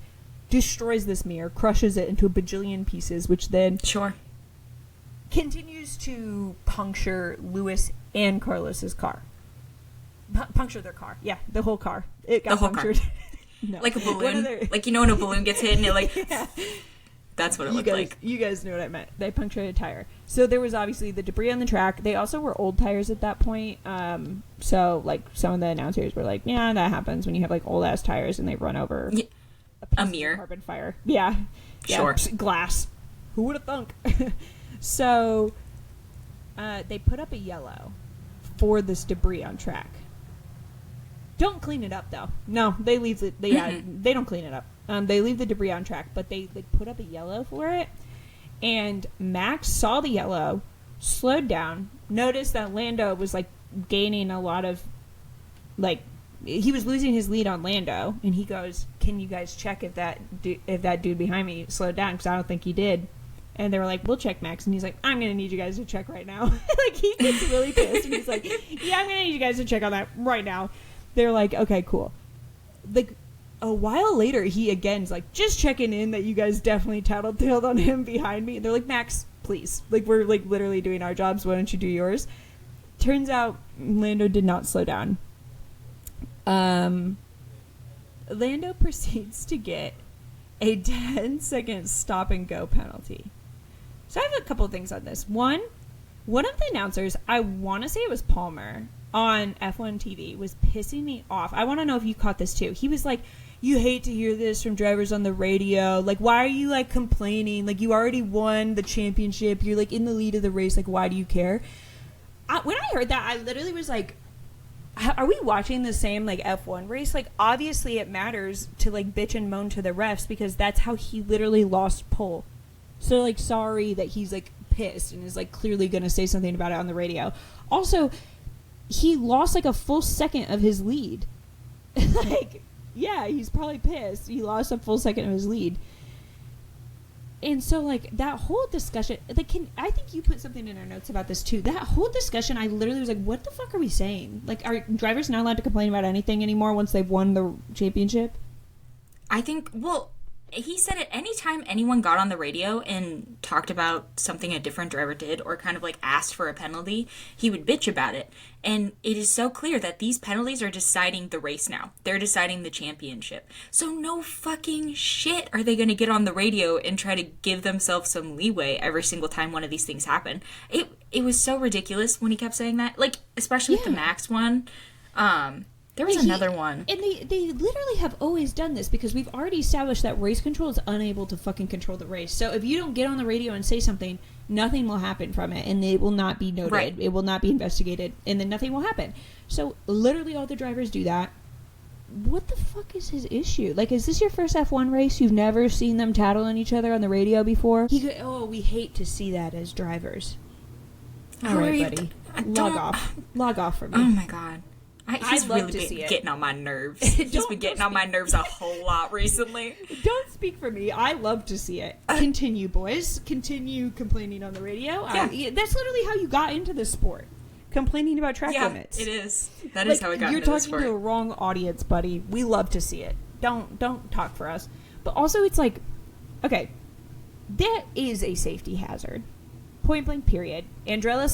destroys this mirror, crushes it into a bajillion pieces, which then... continues to puncture Lewis and Carlos's car. Puncture their car. Yeah, the whole car. It got punctured. No. Like a balloon. Like, you know when a balloon gets hit and it like... Yeah. That's what it looked like. You guys know what I meant. They punctured a tire. So there was obviously the debris on the track. They also were old tires at that point. So, like, some of the announcers were like, yeah, that happens when you have, like, old-ass tires and they run over a mirror. Carbon fire. Yeah. Sure. Glass. Who would have thunk? So, they put up a yellow for this debris on track. Don't clean it up, though. No, they leave it. They don't clean it up. They leave the debris on track, but they put up a yellow for it. And Max saw the yellow, slowed down, noticed that Lando was like gaining a lot of, like, he was losing his lead on Lando, and he goes, "Can you guys check if that dude behind me slowed down? Because I don't think he did." And they were like, "We'll check, Max." And he's like, "I'm going to need you guys to check right now." Like, he gets really pissed. And he's like, "Yeah, I'm going to need you guys to check on that right now." They're like, "Okay, cool." Like, a while later, he again's like, "Just checking in that you guys definitely tailed on him behind me." And they're like, "Max, please. Like, we're, like, literally doing our jobs. Why don't you do yours?" Turns out, Lando did not slow down. Lando proceeds to get a 10-second stop-and-go penalty. So I have a couple of things on this. One of the announcers, I want to say it was Palmer, on F1 TV, was pissing me off. I want to know if you caught this too. He was like, "You hate to hear this from drivers on the radio. Like, why are you, like, complaining? Like, you already won the championship. You're, like, in the lead of the race. Like, why do you care?" When I heard that, I literally was like, are we watching the same, like, F1 race? Like, obviously it matters to, like, bitch and moan to the refs because that's how he literally lost pole. So, like, sorry that he's, like, pissed and is like clearly going to say something about it on the radio. Also, he lost like a full second of his lead. Like, yeah, he's probably pissed. He lost a full second of his lead. And so, like, that whole discussion, like, I think you put something in our notes about this, too. That whole discussion, I literally was like, what the fuck are we saying? Like, are drivers not allowed to complain about anything anymore once they've won the championship? I think, well, he said it anytime anyone got on the radio and talked about something a different driver did or kind of, like, asked for a penalty, he would bitch about it. And it is so clear that these penalties are deciding the race now. They're deciding the championship. So no fucking shit are they going to get on the radio and try to give themselves some leeway every single time one of these things happen. It was so ridiculous when he kept saying that. Like, especially with the Max one. There was another one. And they literally have always done this because we've already established that race control is unable to fucking control the race. So if you don't get on the radio and say something, nothing will happen from it, and it will not be noted. Right. It will not be investigated, and then nothing will happen. So literally all the drivers do that. What the fuck is his issue? Like, is this your first F1 race? You've never seen them tattle on each other on the radio before? We hate to see that as drivers. All right, buddy. Log off from me. Oh, my God. He's really been getting on my nerves. He's been getting on my nerves a whole lot recently. Don't speak for me. I love to see it. Continue, boys. Continue complaining on the radio. Yeah. That's literally how you got into the sport. Complaining about track limits. It is. That is how I got into the sport. You're talking to a wrong audience, buddy. We love to see it. Don't talk for us. But also, it's like, okay, that is a safety hazard. Point blank, period. Andrea,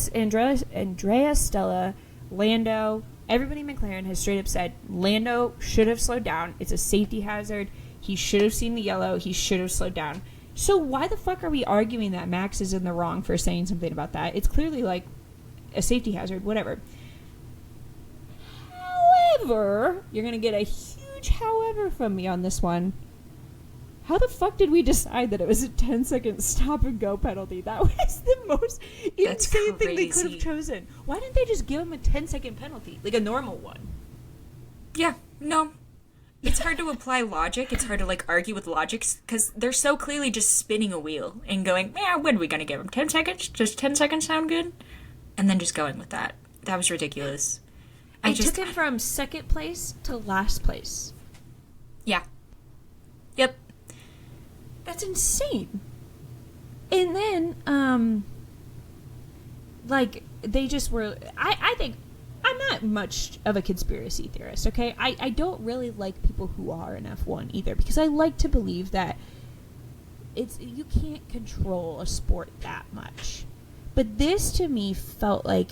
Stella, Lando, everybody in McLaren has straight up said Lando should have slowed down. It's a safety hazard. He should have seen the yellow. He should have slowed down. So why the fuck are we arguing that Max is in the wrong for saying something about that? It's clearly like a safety hazard, whatever. However, you're going to get a huge however from me on this one. How the fuck did we decide that it was a 10-second stop-and-go penalty? That was the most insane thing they could have chosen. Why didn't they just give him a 10-second penalty? Like a normal one. Yeah, no. It's hard to apply logic. It's hard to, like, argue with logic because they're so clearly just spinning a wheel and going, yeah, when are we going to give him? 10 seconds? Does 10 seconds sound good? And then just going with that. That was ridiculous. It took him from second place to last place. Yeah. Yep. That's insane. And then, like, they just were... I think... I'm not much of a conspiracy theorist, okay? I don't really like people who are in F1 either, because I like to believe that you can't control a sport that much. But this, to me, felt like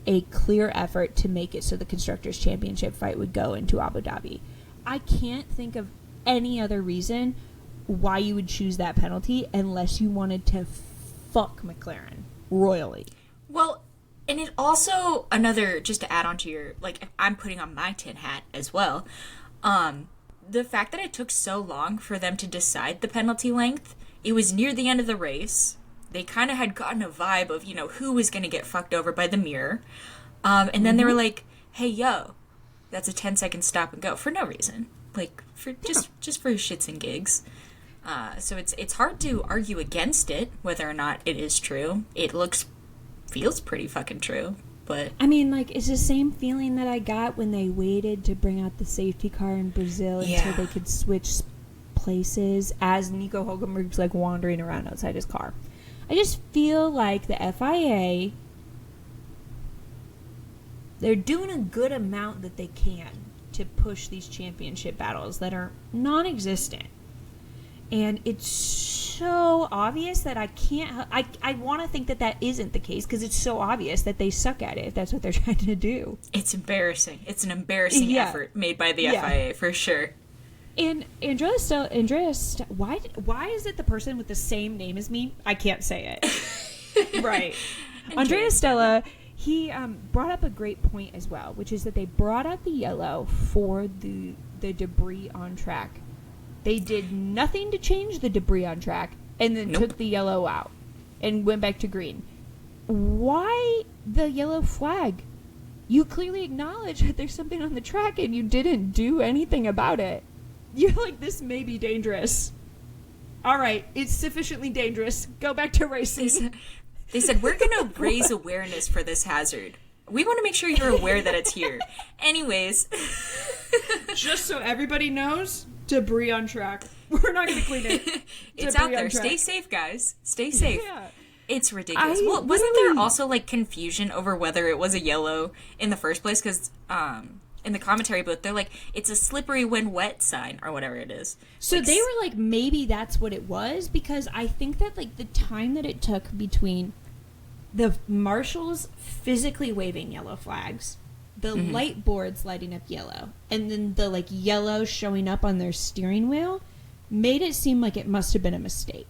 a clear effort to make it so the Constructors' Championship fight would go into Abu Dhabi. I can't think of any other reason why you would choose that penalty unless you wanted to fuck McLaren royally. Well, and it also, just to add on to your, like, I'm putting on my tin hat as well, the fact that it took so long for them to decide the penalty length, it was near the end of the race. They kind of had gotten a vibe of, who was going to get fucked over by the mirror. And then they were like, hey, yo, that's a 10-second stop and go for no reason. Like, for just for shits and gigs. So it's hard to argue against it, whether or not it is true. It feels pretty fucking true, but... I mean, like, it's the same feeling that I got when they waited to bring out the safety car in Brazil until they could switch places as Nico Hülkenberg's, like, wandering around outside his car. I just feel like the FIA, they're doing a good amount that they can to push these championship battles that are non-existent. And it's so obvious that I want to think that isn't the case because it's so obvious that they suck at it if that's what they're trying to do. It's embarrassing. It's an embarrassing effort made by the FIA for sure. And Andrea, why is it the person with the same name as me? I can't say it. Right. Andrea Stella, he brought up a great point as well, which is that they brought out the yellow for the debris on track. They did nothing to change the debris on track and then took the yellow out and went back to green. Why the yellow flag? You clearly acknowledge that there's something on the track and you didn't do anything about it. You're like, this may be dangerous. All right, it's sufficiently dangerous. Go back to racing. They said, we're going to raise awareness for this hazard. We want to make sure you're aware that it's here. Anyways. Just so everybody knows, debris on track. We're not going to clean it. It's out there. Stay safe, guys. Stay safe. Yeah. It's ridiculous. Well, wasn't there also, like, confusion over whether it was a yellow in the first place? Because in the commentary booth, they're like, it's a slippery when wet sign, or whatever it is. So like, they were like, maybe that's what it was, because I think that, like, the time that it took between the marshals physically waving yellow flags, the light boards lighting up yellow, and then the, like, yellow showing up on their steering wheel made it seem like it must have been a mistake.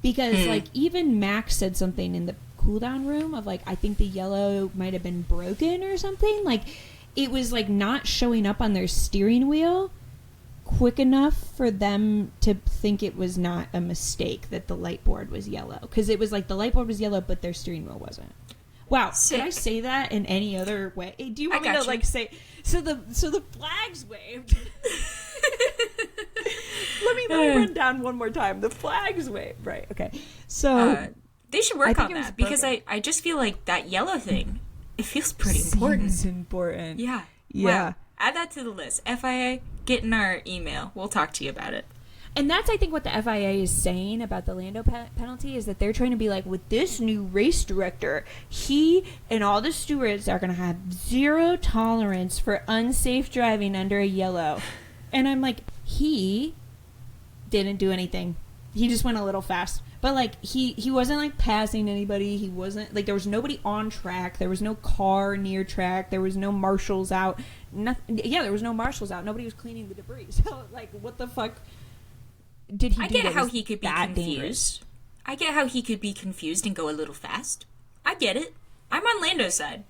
Because, like, even Max said something in the cool-down room of, like, I think the yellow might have been broken or something. Like, it was, like, not showing up on their steering wheel quick enough for them to think it was not a mistake that the light board was yellow. Because it was, like, the light board was yellow, but their steering wheel wasn't. Wow. Sick. Did I say that in any other way? Do you want me to, like, say... So the flags waved... Let me run down one more time. The flags wave. Right, okay. So... they should work on that, because I just feel like that yellow thing, it feels pretty important. Seems important. Yeah. Wow. Add that to the list. FIA, get in our email. We'll talk to you about it. And that's, I think, what the FIA is saying about the Lando penalty, is that they're trying to be like, with this new race director, he and all the stewards are going to have zero tolerance for unsafe driving under a yellow. And I'm like, he didn't do anything. He just went a little fast. But, like, he wasn't, like, passing anybody. He wasn't, like, there was nobody on track. There was no car near track. There was no marshals out. Nothing. Yeah, there was no marshals out. Nobody was cleaning the debris. So, like, what the fuck did he do? I get how he could be confused. I get how he could be confused and go a little fast. I get it. I'm on Lando's side.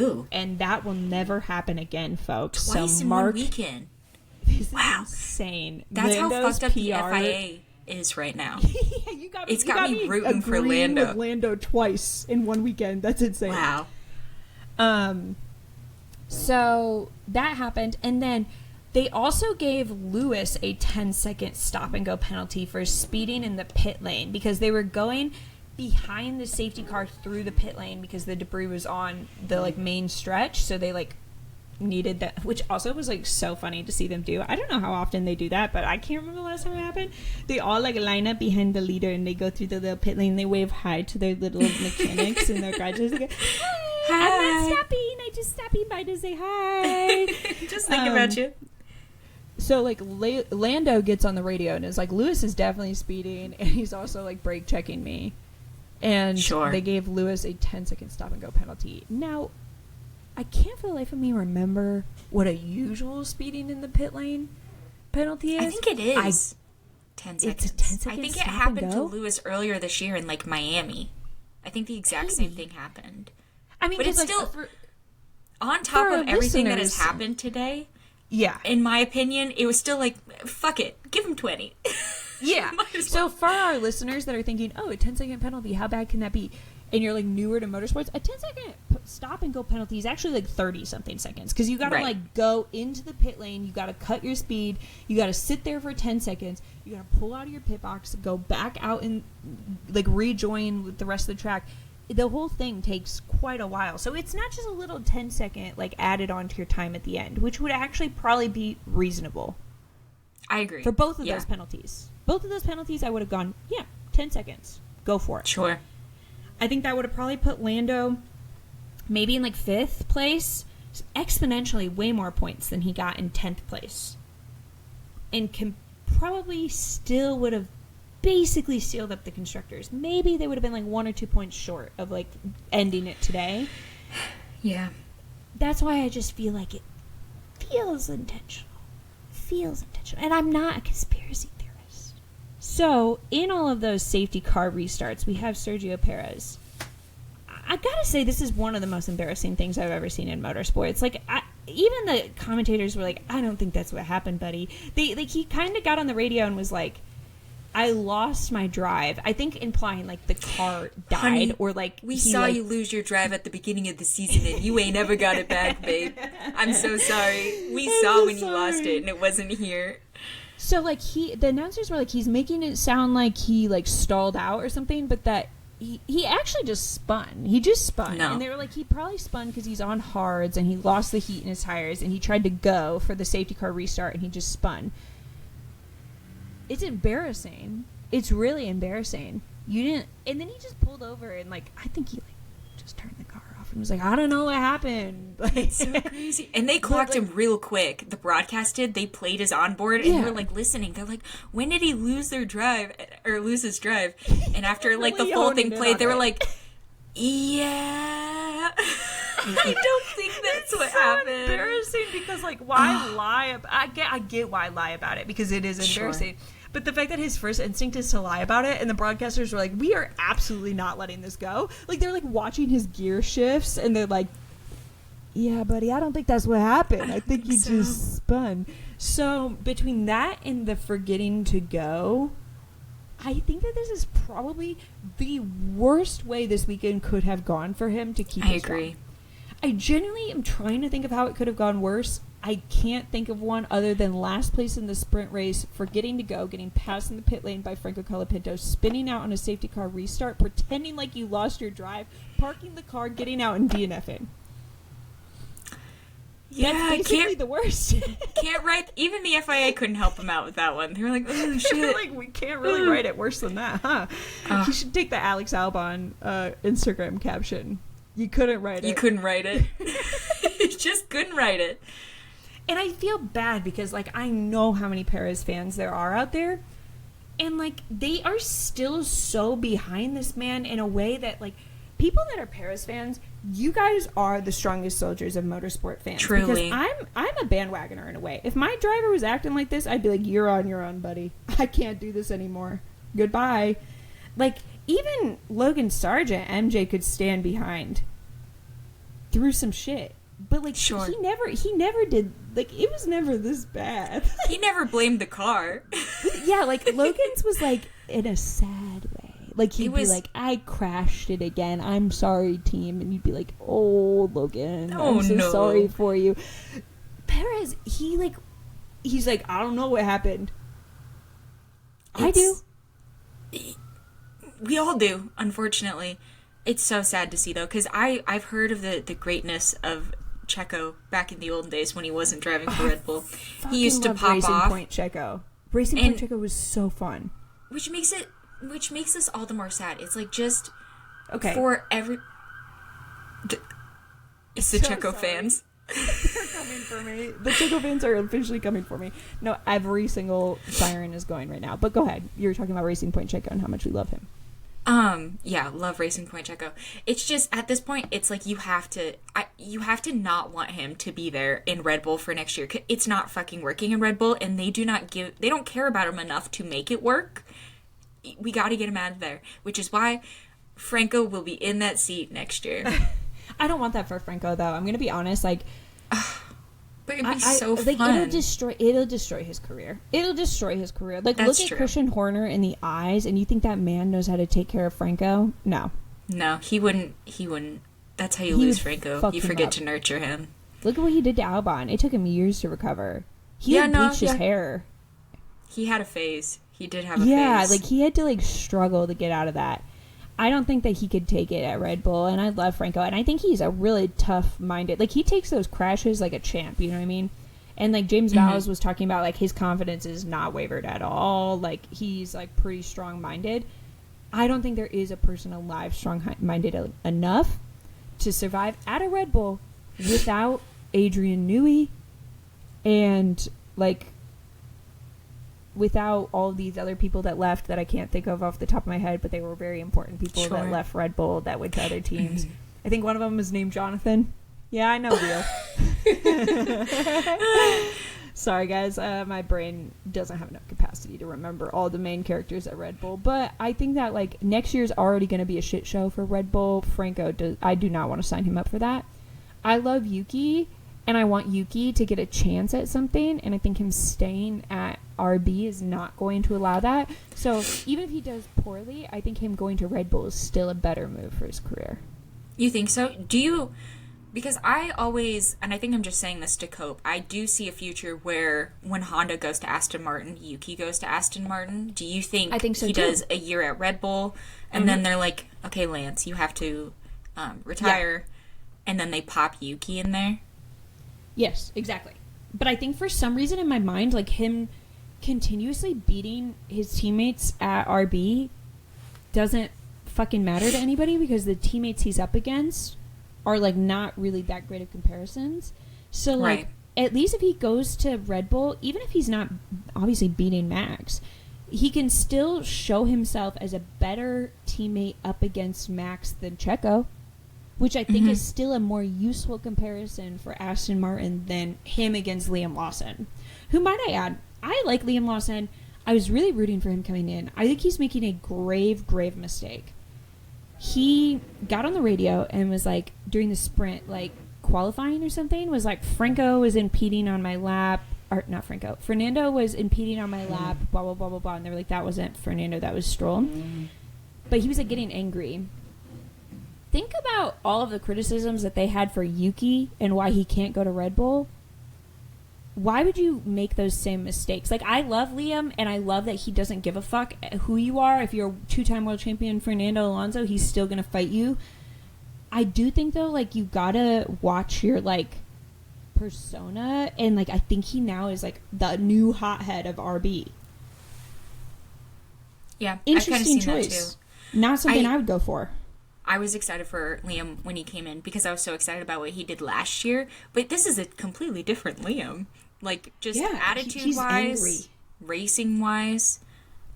Ooh. And that will never happen again, folks. Twice in one weekend. This is insane. That's Lando's how fucked up the FIA is right now. Yeah, you got me rooting for Lando. With Lando twice in one weekend. That's insane. Wow. So that happened, and then they also gave Lewis a 10-second stop-and-go penalty for speeding in the pit lane, because they were going behind the safety car through the pit lane because the debris was on the, like, main stretch, so they, like, needed that, which also was, like, so funny to see them do. I don't know how often they do that, but I can't remember the last time it happened. They all, like, line up behind the leader, and they go through the little pit lane, and they wave hi to their little mechanics in their garages. They go, hi, I'm not stopping, I just stopping by to say hi. Just think about you. So, like, Lando gets on the radio and is like, Lewis is definitely speeding, and he's also, like, brake checking me. And they gave Lewis a 10-second stop-and-go penalty. Now, I can't for the life of me remember what a usual speeding in the pit lane penalty is. I think it is 10 seconds. It's a 10-second I think it happened to Lewis earlier this year in, like, Miami. I think the exact same thing happened. I mean, but it's like, still on top of everything that has happened today. Yeah. In my opinion, it was still like, fuck it, give him 20. Yeah. So for our listeners that are thinking, oh, a 10-second penalty, how bad can that be? And you're, like, newer to motorsports, a 10-second stop-and-go penalty is actually, like, 30-something seconds. Because you got to, like, go into the pit lane, you got to cut your speed, you got to sit there for 10 seconds, you got to pull out of your pit box, go back out and, like, rejoin with the rest of the track. The whole thing takes quite a while. So it's not just a little 10-second, like, added onto your time at the end, which would actually probably be reasonable. I agree. For both of those penalties. Both of those penalties, I would have gone, 10 seconds. Go for it. Sure. I think that would have probably put Lando maybe in, like, 5th place. Exponentially way more points than he got in 10th place. And probably still would have basically sealed up the constructors. Maybe they would have been, like, 1 or 2 points short of, like, ending it today. Yeah. That's why I just feel like it feels intentional. And I'm not a conspiracy theorist. So, in all of those safety car restarts, we have Sergio Perez. I gotta say, this is one of the most embarrassing things I've ever seen in motorsports. Like, even the commentators were like, I don't think that's what happened, buddy. He kind of got on the radio and was like, I lost my drive. I think implying, like, the car died. Honey, or, like, we saw you lose your drive at the beginning of the season, and you ain't never got it back, babe. I'm so sorry. We saw when you lost it, and it wasn't here. So, like, the announcers were like, he's making it sound like he, like, stalled out or something, but that he actually just spun. He just spun. No. And they were like, he probably spun because he's on hards and he lost the heat in his tires and he tried to go for the safety car restart and he just spun. It's embarrassing. It's really embarrassing. You didn't... And then he just pulled over and, like, I think he, like, just turned the car off and was like, I don't know what happened. Like, it's so crazy. And they clocked him real quick. The broadcast did. They played his onboard and they were, like, listening. They're like, when did he lose his drive? And after, like, the full thing played, they were like, yeah. I don't think that's what happened. It's so embarrassing because, like, why lie? I get why lie about it because it is embarrassing. Sure. But the fact that his first instinct is to lie about it, and the broadcasters were like, we are absolutely not letting this go. Like, they're, like, watching his gear shifts, and they're like, yeah, buddy, I don't think that's what happened. I think he just spun. So, between that and the forgetting to go, I think that this is probably the worst way this weekend could have gone for him to keep his job. I agree. I genuinely am trying to think of how it could have gone worse. I can't think of one other than last place in the sprint race, forgetting to go, getting passed in the pit lane by Franco Colapinto, spinning out on a safety car restart, pretending like you lost your drive, parking the car, getting out, and DNFing. Yeah, that's basically the worst. Can't write. Even the FIA couldn't help him out with that one. They were like, "Oh shit!" Like, we can't really write it worse than that, huh? You should take the Alex Albon Instagram caption. You couldn't write it. You couldn't write it. You just couldn't write it. And I feel bad because, like, I know how many Perez fans there are out there. And, like, they are still so behind this man in a way that, like, people that are Perez fans, you guys are the strongest soldiers of motorsport fans. Truly. Because I'm a bandwagoner in a way. If my driver was acting like this, I'd be like, you're on your own, buddy. I can't do this anymore. Goodbye. Like, even Logan Sargent, MJ could stand behind through some shit. But, like, sure. he never did, like, it was never this bad. He never blamed the car. Yeah, like, Logan's was, like, in a sad way. Like, he'd be like, I crashed it again. I'm sorry, team. And you'd be like, oh, Logan, I'm so sorry for you. Perez, he's like, I don't know what happened. I do. We all do, unfortunately. It's so sad to see, though, because I've heard of the greatness of Checo back in the old days when he wasn't driving for Red Bull. He used to pop Racing off. Point Checo. Racing Point Checo was so fun. Which makes this all the more sad. It's like just for every. It's the Checo fans. They're coming for me. The Checo fans are officially coming for me. No, every single siren is going right now. But go ahead. You were talking about Racing Point Checo and how much we love him. Yeah, love Racing Point Checo. It's just, at this point, it's like you have to not want him to be there in Red Bull for next year. It's not fucking working in Red Bull, and they don't care about him enough to make it work. We gotta get him out of there, which is why Franco will be in that seat next year. I don't want that for Franco, though. I'm gonna be honest, like... But it'd be so fun. Like, it'll destroy his career. It'll destroy his career. Like, look at Christian Horner in the eyes, and you think that man knows how to take care of Franco? No. No, he wouldn't. That's how you lose Franco. You forget to nurture him. Look at what he did to Albon. It took him years to recover. He had bleached his hair. He had a phase. He did have a phase. Yeah, like, he had to, like, struggle to get out of that. I don't think that he could take it at Red Bull, and I love Franco, and I think he's a really tough-minded... Like, he takes those crashes like a champ, you know what I mean? And, like, James Vowles was talking about, like, his confidence is not wavered at all. Like, he's, like, pretty strong-minded. I don't think there is a person alive strong-minded enough to survive at a Red Bull without Adrian Newey and, like... without all these other people that left that I can't think of off the top of my head, but they were very important people that left Red Bull that went to other teams. I think one of them is named Jonathan. Yeah, I know, Leo. Sorry, guys. My brain doesn't have enough capacity to remember all the main characters at Red Bull. But I think that, like, next year's already going to be a shit show for Red Bull. Franco, I do not want to sign him up for that. I love Yuki, and I want Yuki to get a chance at something, and I think him staying at RB is not going to allow that. So even if he does poorly, I think him going to Red Bull is still a better move for his career. You think so? Because I always, and I think I'm just saying this to cope, I do see a future where when Honda goes to Aston Martin, Yuki goes to Aston Martin. Do you think, I think so he too. Does a year at Red Bull, and then they're like, okay, Lance, you have to retire, and then they pop Yuki in there? Yes, exactly. But I think for some reason in my mind, like, him continuously beating his teammates at RB doesn't fucking matter to anybody, because the teammates he's up against are, like, not really that great of comparisons. So, like, at least if he goes to Red Bull, even if he's not obviously beating Max, he can still show himself as a better teammate up against Max than Checo, which I think is still a more useful comparison for Aston Martin than him against Liam Lawson, who, might I add, I like Liam Lawson. I was really rooting for him coming in. I think he's making a grave mistake. He got on the radio and was like, during the sprint, like, qualifying or something, was like, Franco was impeding on my lap, or not Franco, Fernando was impeding on my lap, blah, blah, blah, blah, blah, and they were like, that wasn't Fernando, that was Stroll. But he was, like, getting angry. Think about all of the criticisms that they had for Yuki and why he can't go to Red Bull. Why would you make those same mistakes? Like, I love Liam, and I love that he doesn't give a fuck who you are. If you're a two-time world champion Fernando Alonso, he's still going to fight you. I do think, though, like, you gotta watch your, like, persona, and, like, I think he now is, like, the new hothead of RB. Yeah, interesting I've kind of seen choice. That too. Not something I would go for. I was excited for Liam when he came in because I was so excited about what he did last year. But this is a completely different Liam. Like, just attitude-wise, racing-wise.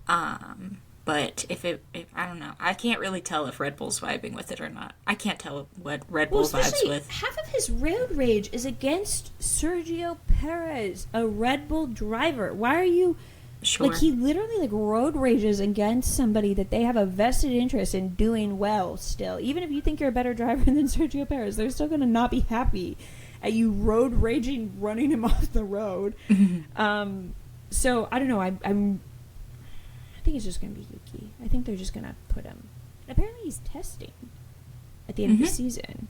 But if I don't know. I can't really tell if Red Bull's vibing with it or not. I can't tell what Red Bull vibes with. Half of his road rage is against Sergio Perez, a Red Bull driver. Why are you... Sure. Like, he literally, like, road rages against somebody that they have a vested interest in doing well still. Even if you think you're a better driver than Sergio Perez, they're still going to not be happy at you road raging, running him off the road. So, I don't know. I think it's just going to be Yuki. I think they're just going to put him... Apparently he's testing at the end of the season.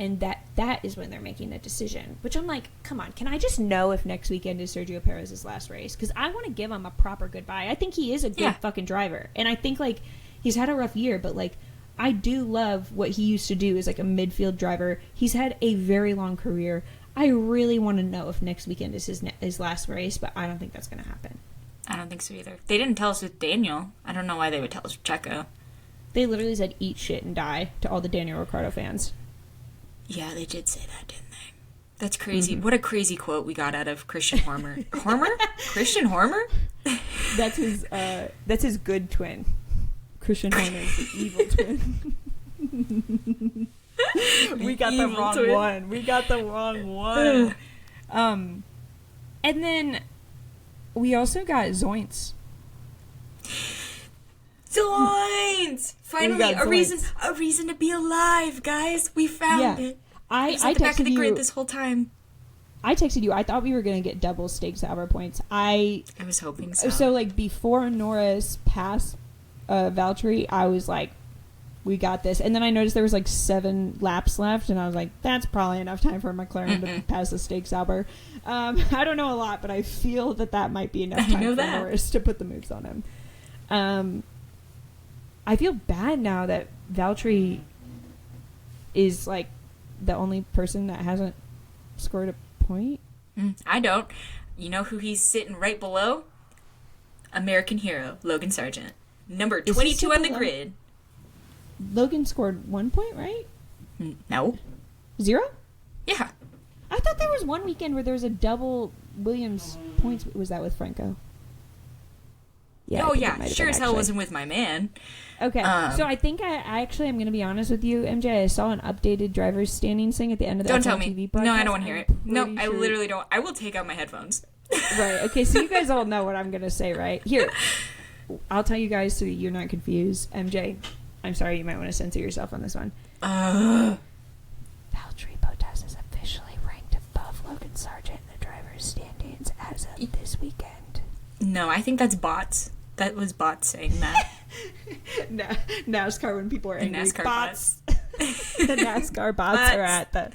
And that is when they're making a decision. Which I'm like, come on, can I just know if next weekend is Sergio Perez's last race? Because I want to give him a proper goodbye. I think he is a good fucking driver. And I think, like, he's had a rough year, but, like, I do love what he used to do as, like, a midfield driver. He's had a very long career. I really want to know if next weekend is his last race, but I don't think that's going to happen. I don't think so either. They didn't tell us with Daniel. I don't know why they would tell us with Checo. They literally said, eat shit and die to all the Daniel Ricciardo fans. Yeah, they did say that, didn't they? That's crazy. What a crazy quote we got out of Christian Horner. Horner? Christian Horner? That's his good twin. Christian Horner is the evil twin. We got the wrong one. We got the wrong one. And then we also got Zoints. Zoints! Finally, a reason to be alive, guys. We found it. I was at the back of the grid this whole time. I texted you. I thought we were going to get double Stakes Sauber points. I was hoping so. So, like, before Norris passed Valtteri, I was like, we got this. And then I noticed there was, like, 7 laps left, and I was like, that's probably enough time for McLaren to pass the Stakes Sauber. I don't know a lot, but I feel that might be enough time for Norris to put the moves on him. I feel bad now that Valtteri is, like, the only person that hasn't scored a point. I don't. You know who he's sitting right below? American hero, Logan Sargent. Number 22 on the grid. Logan scored 1 point, right? No. 0? Yeah. I thought there was one weekend where there was a double Williams points. Was that with Franco? Yeah. Oh, yeah. Sure as hell wasn't with my man. Okay. So I think I actually am going to be honest with you, MJ. I saw an updated driver's standings thing at the end of the TV broadcast. No, I don't want to hear it. No, I literally don't. I will take out my headphones. Right. Okay, so you guys all know what I'm going to say, right? Here. I'll tell you guys so that you're not confused. MJ, I'm sorry, you might want to censor yourself on this one. Valtteri Bottas is officially ranked above Logan Sargent in the driver's standings as of this weekend. No, I think that's bots. That was bots saying that. NASCAR when people are angry. NASCAR bots. The NASCAR bots are at the...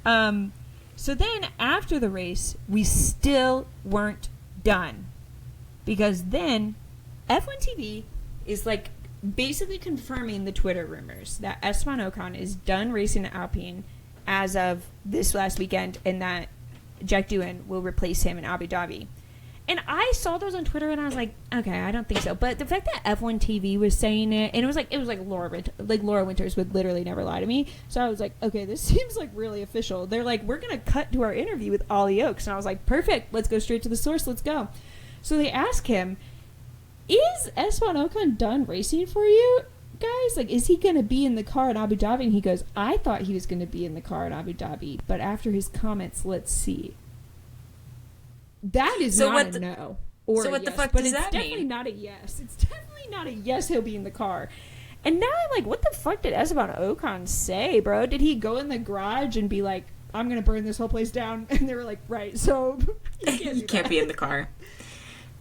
So then, after the race, we still weren't done. Because then, F1 TV is, like, basically confirming the Twitter rumors that Esteban Ocon is done racing at Alpine as of this last weekend, and that Jack Doohan will replace him in Abu Dhabi. And I saw those on Twitter, and I was like, okay, I don't think so. But the fact that F1 TV was saying it, and it was like Laura Winters would literally never lie to me. So I was like, okay, this seems like really official. They're like, we're gonna cut to our interview with Ollie Oakes, and I was like, perfect. Let's go straight to the source. Let's go. So they ask him, is Esteban Ocon done racing for you guys? Like, is he gonna be in the car in Abu Dhabi? And he goes, I thought he was gonna be in the car in Abu Dhabi, but after his comments, let's see. That is not a no or so what a the yes, fuck but does it's that definitely mean? not a yes. It's definitely not a yes. He'll be in the car. And now I'm like, what the fuck did Esteban Ocon say, bro? Did he go in the garage and be like, I'm gonna burn this whole place down? And they were like, right, so you can't be in the car.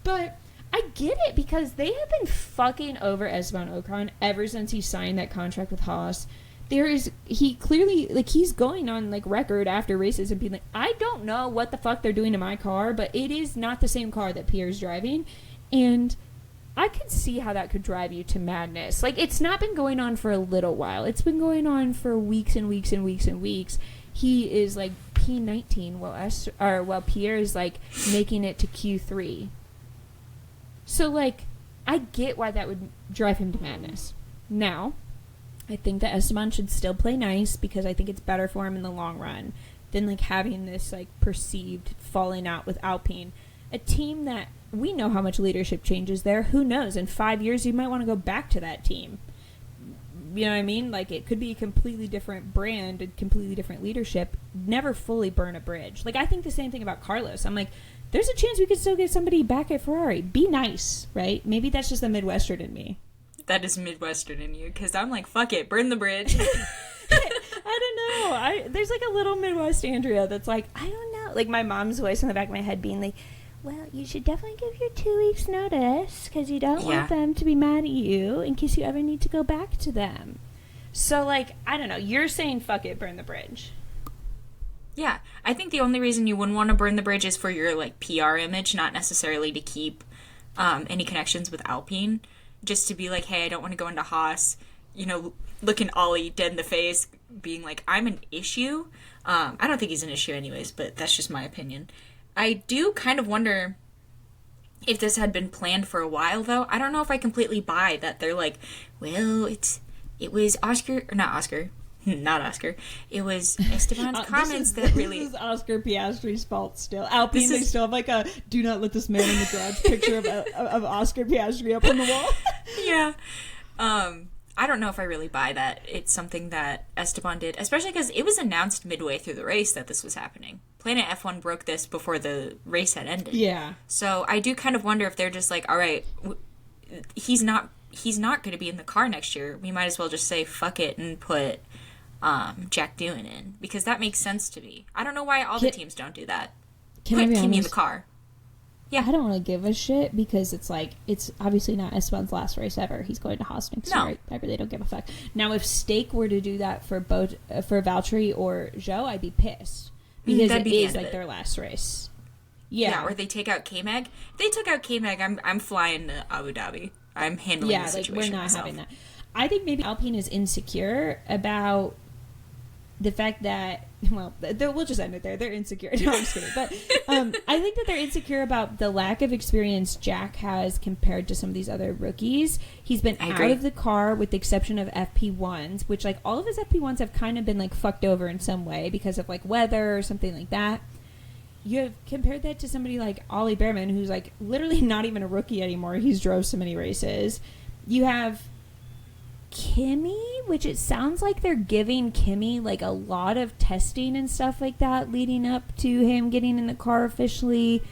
But I get it, because they have been fucking over Esteban Ocon ever since he signed that contract with Haas. He clearly, like, he's going on, like, record after races and being like, I don't know what the fuck they're doing to my car, but it is not the same car that Pierre's driving. And I could see how that could drive you to madness. Like, it's not been going on for a little while. It's been going on for weeks and weeks and weeks and weeks. He is, like, P19 while Pierre is, like, making it to Q3. So, like, I get why that would drive him to madness. Now, I think that Esteban should still play nice, because I think it's better for him in the long run than, like, having this, like, perceived falling out with Alpine. A team that we know how much leadership changes there. Who knows? In 5 years, you might want to go back to that team. You know what I mean? Like, it could be a completely different brand and completely different leadership. Never fully burn a bridge. Like, I think the same thing about Carlos. I'm like, there's a chance we could still get somebody back at Ferrari. Be nice, right? Maybe that's just the Midwestern in me. That is Midwestern in you, because I'm like, fuck it, burn the bridge. I don't know. There's like a little Midwest Andrea that's like, I don't know. Like, my mom's voice in the back of my head being like, well, you should definitely give your 2 weeks notice, because you don't want them to be mad at you in case you ever need to go back to them. So, like, I don't know. You're saying fuck it, burn the bridge. Yeah, I think the only reason you wouldn't want to burn the bridge is for your, like, PR image, not necessarily to keep any connections with Alpine. Just to be like, hey, I don't want to go into Haas, you know, looking Ollie dead in the face, being like, I'm an issue. I don't think he's an issue anyways, but that's just my opinion. I do kind of wonder if this had been planned for a while, though. I don't know if I completely buy that they're like, well, it was not Oscar. It was Esteban's comments that really... This is Oscar Piastri's fault still. Alpine, they still have like a do not let this man in the garage picture of Oscar Piastri up on the wall. Yeah. I don't know if I really buy that it's something that Esteban did, especially because it was announced midway through the race that this was happening. Planet F1 broke this before the race had ended. Yeah. So I do kind of wonder if they're just like, all right, he's not going to be in the car next year. We might as well just say fuck it and put Jack Doohan in, because that makes sense to me. I don't know why all the teams don't do that. Put Kimi in the car. Yeah, I don't really give a shit, because it's like, it's obviously not Esteban's last race ever. He's going to Haas next year. Right? I really don't give a fuck. Now, if Stake were to do that for both for Valtteri or Zhou, I'd be pissed, because it is like their last race. Yeah, or they take out K-Mag. If they took out K-Mag, I'm flying to Abu Dhabi. I'm handling the situation we're not myself. having that. I think maybe Alpine is insecure about the fact that, well, we'll just end it there. They're insecure. No, I'm just kidding. But I think that they're insecure about the lack of experience Jack has compared to some of these other rookies. He's been out of the car with the exception of FP1s, which, like, all of his FP1s have kind of been, like, fucked over in some way because of, like, weather or something like that. You have compared that to somebody like Ollie Behrman, who's, like, literally not even a rookie anymore. He's drove so many races. You have Kimi, which it sounds like they're giving Kimi like a lot of testing and stuff like that leading up to him getting in the car officially.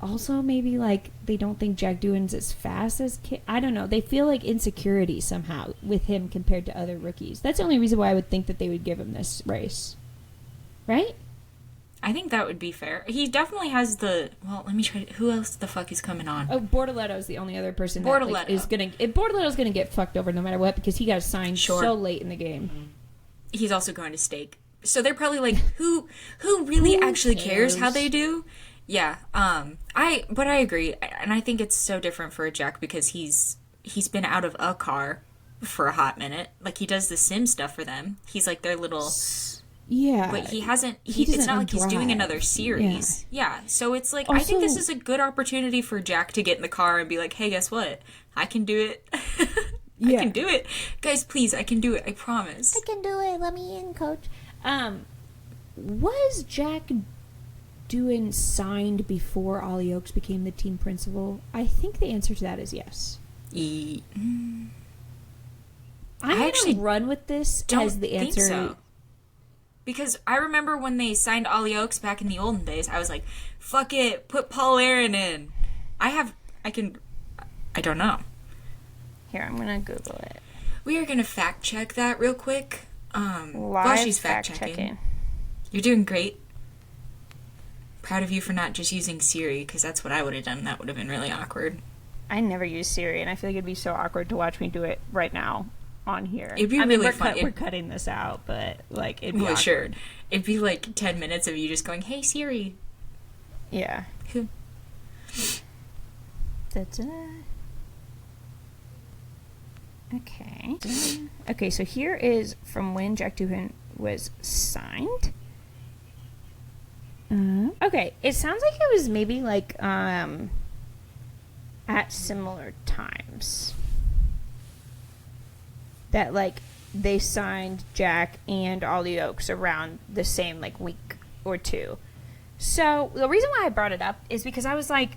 Also, maybe like they don't think Jack Doohan's as fast as I don't know. They feel like insecurity somehow with him compared to other rookies. That's the only reason why I would think that they would give him this race, right? I think that would be fair. He definitely has the... Well, let me try... Who else the fuck is coming on? Oh, Bortoletto's the only other person that like, is going to... Bortoletto's going to get fucked over no matter what, because he got signed so late in the game. He's also going to Stake. So they're probably like, who really actually cares how they do? Yeah. I agree, and I think it's so different for Jack because he's been out of a car for a hot minute. Like, he does the sim stuff for them. He's like their little... Yeah. But he hasn't... It's not like he's doing another series. Yeah. So it's like, also, I think this is a good opportunity for Jack to get in the car and be like, hey, guess what? I can do it. I can do it. Guys, please, I can do it. I promise. I can do it. Let me in, coach. Was Jack Doohan signed before Ollie Oaks became the team principal? I think the answer to that is yes. I'm going to run with this as the answer. Think so. Because I remember when they signed Ollie Oaks back in the olden days, I was like, fuck it, put Paul Aaron in. I don't know. Here, I'm going to Google it. We are going to fact check that real quick. While she's fact checking. You're doing great. Proud of you for not just using Siri, because that's what I would have done. That would have been really awkward. I never use Siri, and I feel like it'd be so awkward to watch me do it right now on here. It'd be really fun. We're cutting this out, but like it'd be awkward. Sure. It'd be like 10 minutes of you just going, "Hey Siri." Yeah. Who? Okay. Okay, so here is from when Jack Doohan was signed. Okay, it sounds like it was maybe like at similar times that like they signed Jack and Ollie Oaks around the same like week or two. So the reason why I brought it up is because I was like,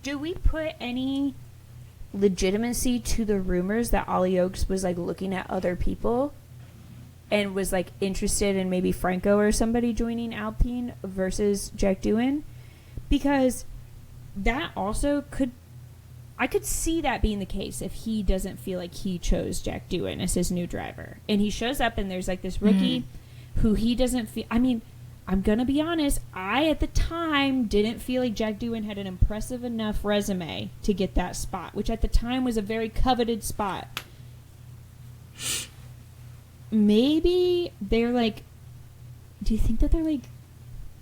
do we put any legitimacy to the rumors that Ollie Oaks was like looking at other people and was like interested in maybe Franco or somebody joining Alpine versus Jack Doohan? Because that also I could see that being the case if he doesn't feel like he chose Jack Doohan as his new driver. And he shows up and there's like this rookie who he doesn't feel... I mean, I'm going to be honest. I, at the time, didn't feel like Jack Doohan had an impressive enough resume to get that spot, which at the time was a very coveted spot. Maybe they're like... Do you think that they're like...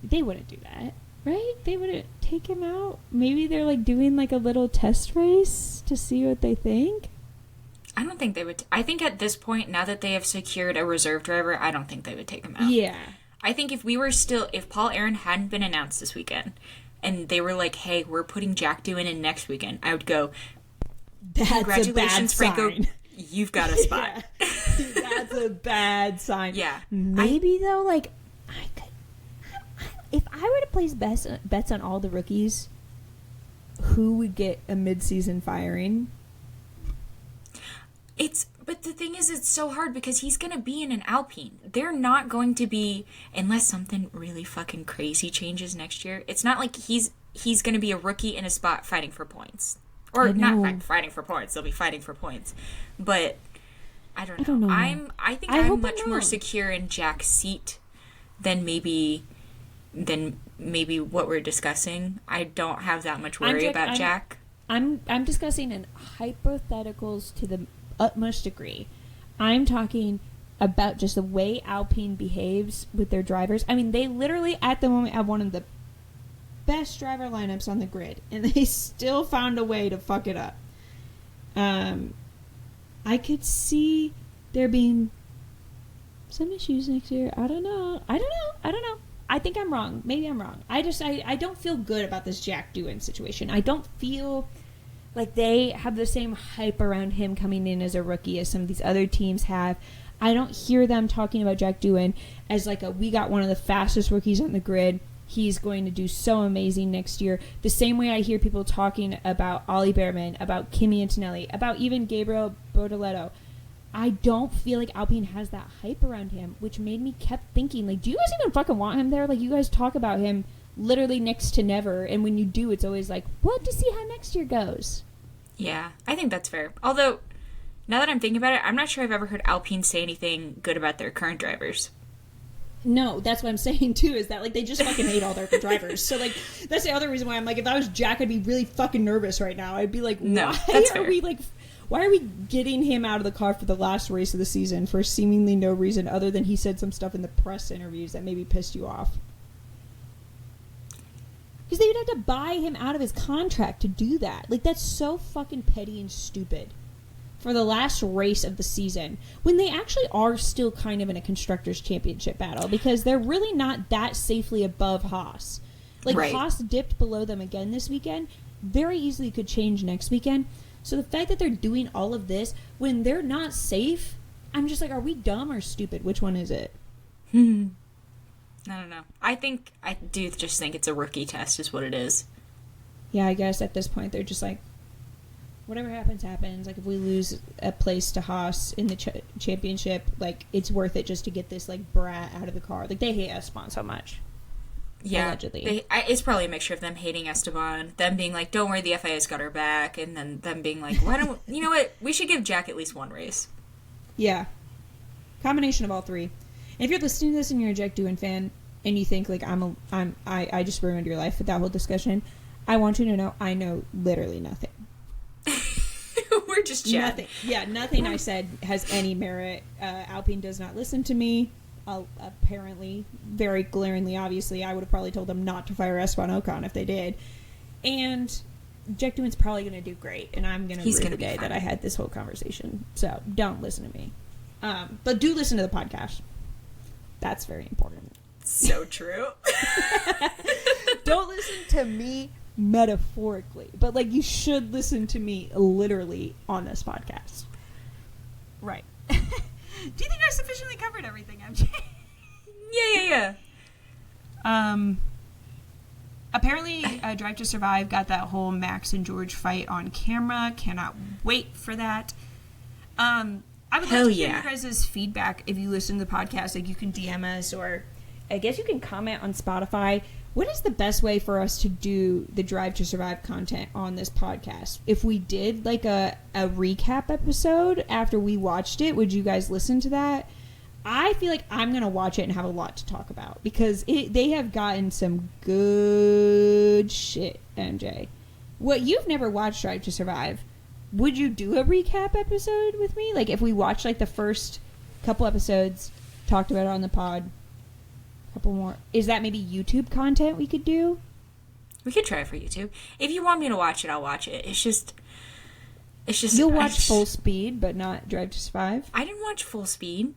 They wouldn't do that, right? They wouldn't take him out. Maybe they're like doing like a little test race to see what they think. I don't think they would. I think at this point, now that they have secured a reserve driver, I don't think they would take him out. Yeah. I think if Paul Aaron hadn't been announced this weekend and they were like, hey, we're putting Jack Doohan in next weekend, I would go, congratulations, Franco. You've got a spot. That's a bad sign. Yeah. Maybe though, like, if I were to place bets on all the rookies, who would get a mid-season firing? But the thing is, it's so hard because he's going to be in an Alpine. They're not going to be, unless something really fucking crazy changes next year. It's not like he's going to be a rookie in a spot fighting for points. Or not fighting for points. They'll be fighting for points. But I don't know. I think I'm much more secure in Jack's seat than maybe what we're discussing. I don't have that much worry about Jack. I'm discussing in hypotheticals to the utmost degree. I'm talking about just the way Alpine behaves with their drivers. I mean, they literally at the moment have one of the best driver lineups on the grid, and they still found a way to fuck it up. I could see there being some issues next year. I don't know. I think I'm wrong. Maybe I'm wrong. I don't feel good about this Jack Doohan situation. I don't feel like they have the same hype around him coming in as a rookie as some of these other teams have. I don't hear them talking about Jack Doohan as like we got one of the fastest rookies on the grid. He's going to do so amazing next year. The same way I hear people talking about Ollie Behrman, about Kimi Antonelli, about even Gabriel Bortoleto. I don't feel like Alpine has that hype around him, which made me kept thinking, like, do you guys even fucking want him there? Like, you guys talk about him literally next to never, and when you do, it's always like, what, to see how next year goes. Yeah, I think that's fair. Although, now that I'm thinking about it, I'm not sure I've ever heard Alpine say anything good about their current drivers. No, that's what I'm saying, too, is that, like, they just fucking hate all their drivers. So, like, that's the other reason why I'm like, if I was Jack, I'd be really fucking nervous right now. I'd be like, no, why are we, like... Why are we getting him out of the car for the last race of the season for seemingly no reason other than he said some stuff in the press interviews that maybe pissed you off? Because they would have to buy him out of his contract to do that. Like, that's so fucking petty and stupid. For the last race of the season, when they actually are still kind of in a Constructors' Championship battle, because they're really not that safely above Haas. Like, right. Haas dipped below them again this weekend. Very easily could change next weekend. So the fact that they're doing all of this when they're not safe, I'm just like, are we dumb or stupid? Which one is it? I don't know. I do just think it's a rookie test is what it is. Yeah, I guess at this point they're just like, whatever happens, happens. Like, if we lose a place to Haas in the championship, like, it's worth it just to get this, like, brat out of the car. Like, they hate Esteban so much. Yeah. Allegedly. It's probably a mixture of them hating Esteban, them being like, don't worry, the FIA's got our back, and then them being like, why don't, you know what, we should give Jack at least one race. Yeah. Combination of all three. And if you're listening to this and you're a Jack Doohan fan, and you think, like, I just ruined your life with that whole discussion, I want you to know I know literally nothing. We're just chatting. Nothing. Yeah, nothing I said has any merit. Alpine does not listen to me. Apparently, very glaringly, obviously, I would have probably told them not to fire Esteban Ocon if they did. And Jack Doohan's probably going to do great, and I'm going to rue the day that I had this whole conversation. So don't listen to me. But do listen to the podcast. That's very important. So true. Don't listen to me metaphorically, but, like, you should listen to me literally on this podcast. Right. Do you think I sufficiently covered everything, MJ? Yeah. Apparently, Drive to Survive got that whole Max and George fight on camera. Cannot wait for that. I would love to hear your guys' feedback if you listen to the podcast. Like, you can DM us, or I guess you can comment on Spotify. What is the best way for us to do the Drive to Survive content on this podcast? If we did, like, a recap episode after we watched it, would you guys listen to that? I feel like I'm going to watch it and have a lot to talk about, because they have gotten some good shit, MJ. What, you've never watched Drive to Survive. Would you do a recap episode with me? Like, if we watched, like, the first couple episodes, talked about it on the pod, couple more. Is that maybe YouTube content we could do? We could try it for YouTube. If you want me to watch it, I'll watch it. It's just you'll watch Full Speed, but not Drive to Survive. I didn't watch Full Speed.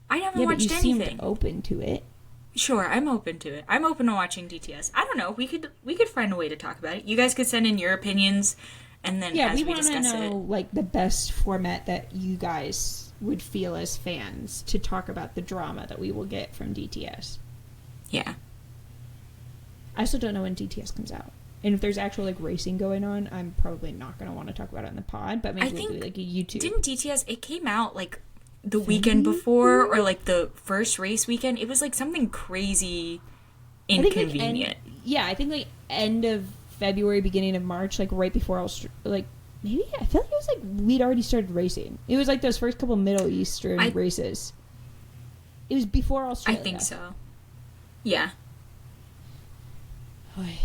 I haven't watched anything. Seemed open to it. Sure, I'm open to it. I'm open to watching DTS. I don't know. We could find a way to talk about it. You guys could send in your opinions, and then as we discuss it. Yeah, we want to know, like, the best format that you guys would feel as fans to talk about the drama that we will get from DTS. Yeah. I still don't know when DTS comes out. And if there's actual, like, racing going on, I'm probably not going to want to talk about it on the pod, but maybe we'll do, like, a YouTube. Didn't DTS, it came out, like, the weekend before, or, like, the first race weekend? It was, like, something crazy inconvenient. I think, like, end of February, beginning of March, like, right before like, maybe, I feel like it was, like, we'd already started racing. It was, like, those first couple Middle Eastern races. It was before Australia. I think so. Yeah. I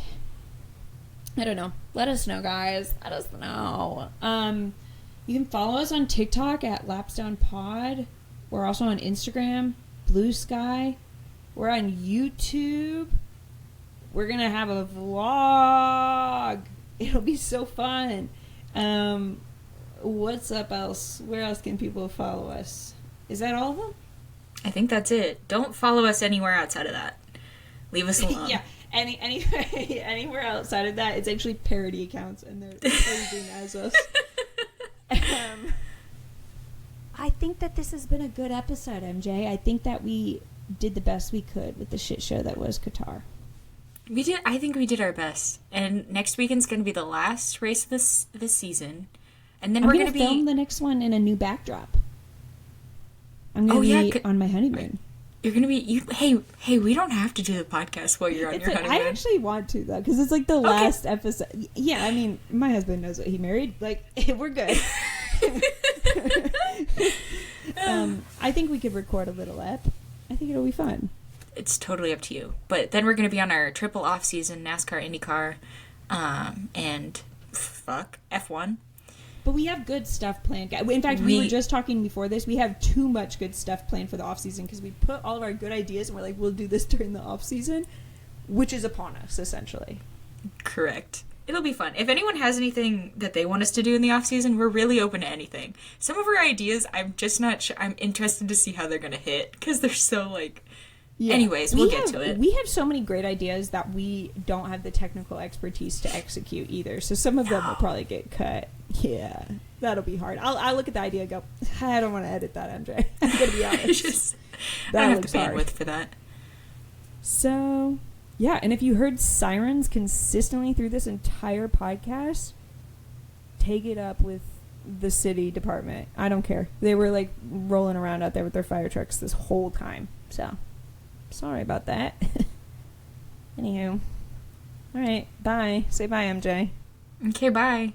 don't know. Let us know, guys. Let us know. You can follow us on TikTok at LapsDownPod. We're also on Instagram, Blue Sky. We're on YouTube. We're going to have a vlog. It'll be so fun. What's up else? Where else can people follow us? Is that all of them? I think that's it. Don't follow us anywhere outside of that. Leave us alone. Yeah. Anywhere outside of that, it's actually parody accounts, and they're posing as us. I think that this has been a good episode, MJ. I think that we did the best we could with the shit show that was Qatar. We did. I think we did our best. And next weekend's going to be the last race of this season, and then we're going to film the next one in a new backdrop. I'm going to be on my honeymoon. You're going to be... Hey, we don't have to do the podcast while you're on your honeymoon. I actually want to, though, because it's, like, the last episode. Yeah, I mean, my husband knows what he married. Like, we're good. I think we could record a little ep. I think it'll be fun. It's totally up to you. But then we're going to be on our triple off-season NASCAR, IndyCar, and F1. But we have good stuff planned. In fact, we were just talking before this. We have too much good stuff planned for the off-season because we put all of our good ideas and we're like, we'll do this during the off-season, which is upon us, essentially. Correct. It'll be fun. If anyone has anything that they want us to do in the off-season, we're really open to anything. Some of our ideas, I'm just not sure. I'm interested to see how they're going to hit because they're so, like... Yeah. Anyways, we'll get to it. We have so many great ideas that we don't have the technical expertise to execute either. So some of them will probably get cut. Yeah, that'll be hard. I'll look at the idea and go, I don't want to edit that, Andre. I'm going to be honest. I don't have the bandwidth for that. So, yeah, and if you heard sirens consistently through this entire podcast, take it up with the city department. I don't care. They were, like, rolling around out there with their fire trucks this whole time. So... sorry about that. Anywho. All right. Bye. Say bye, MJ. Okay, bye.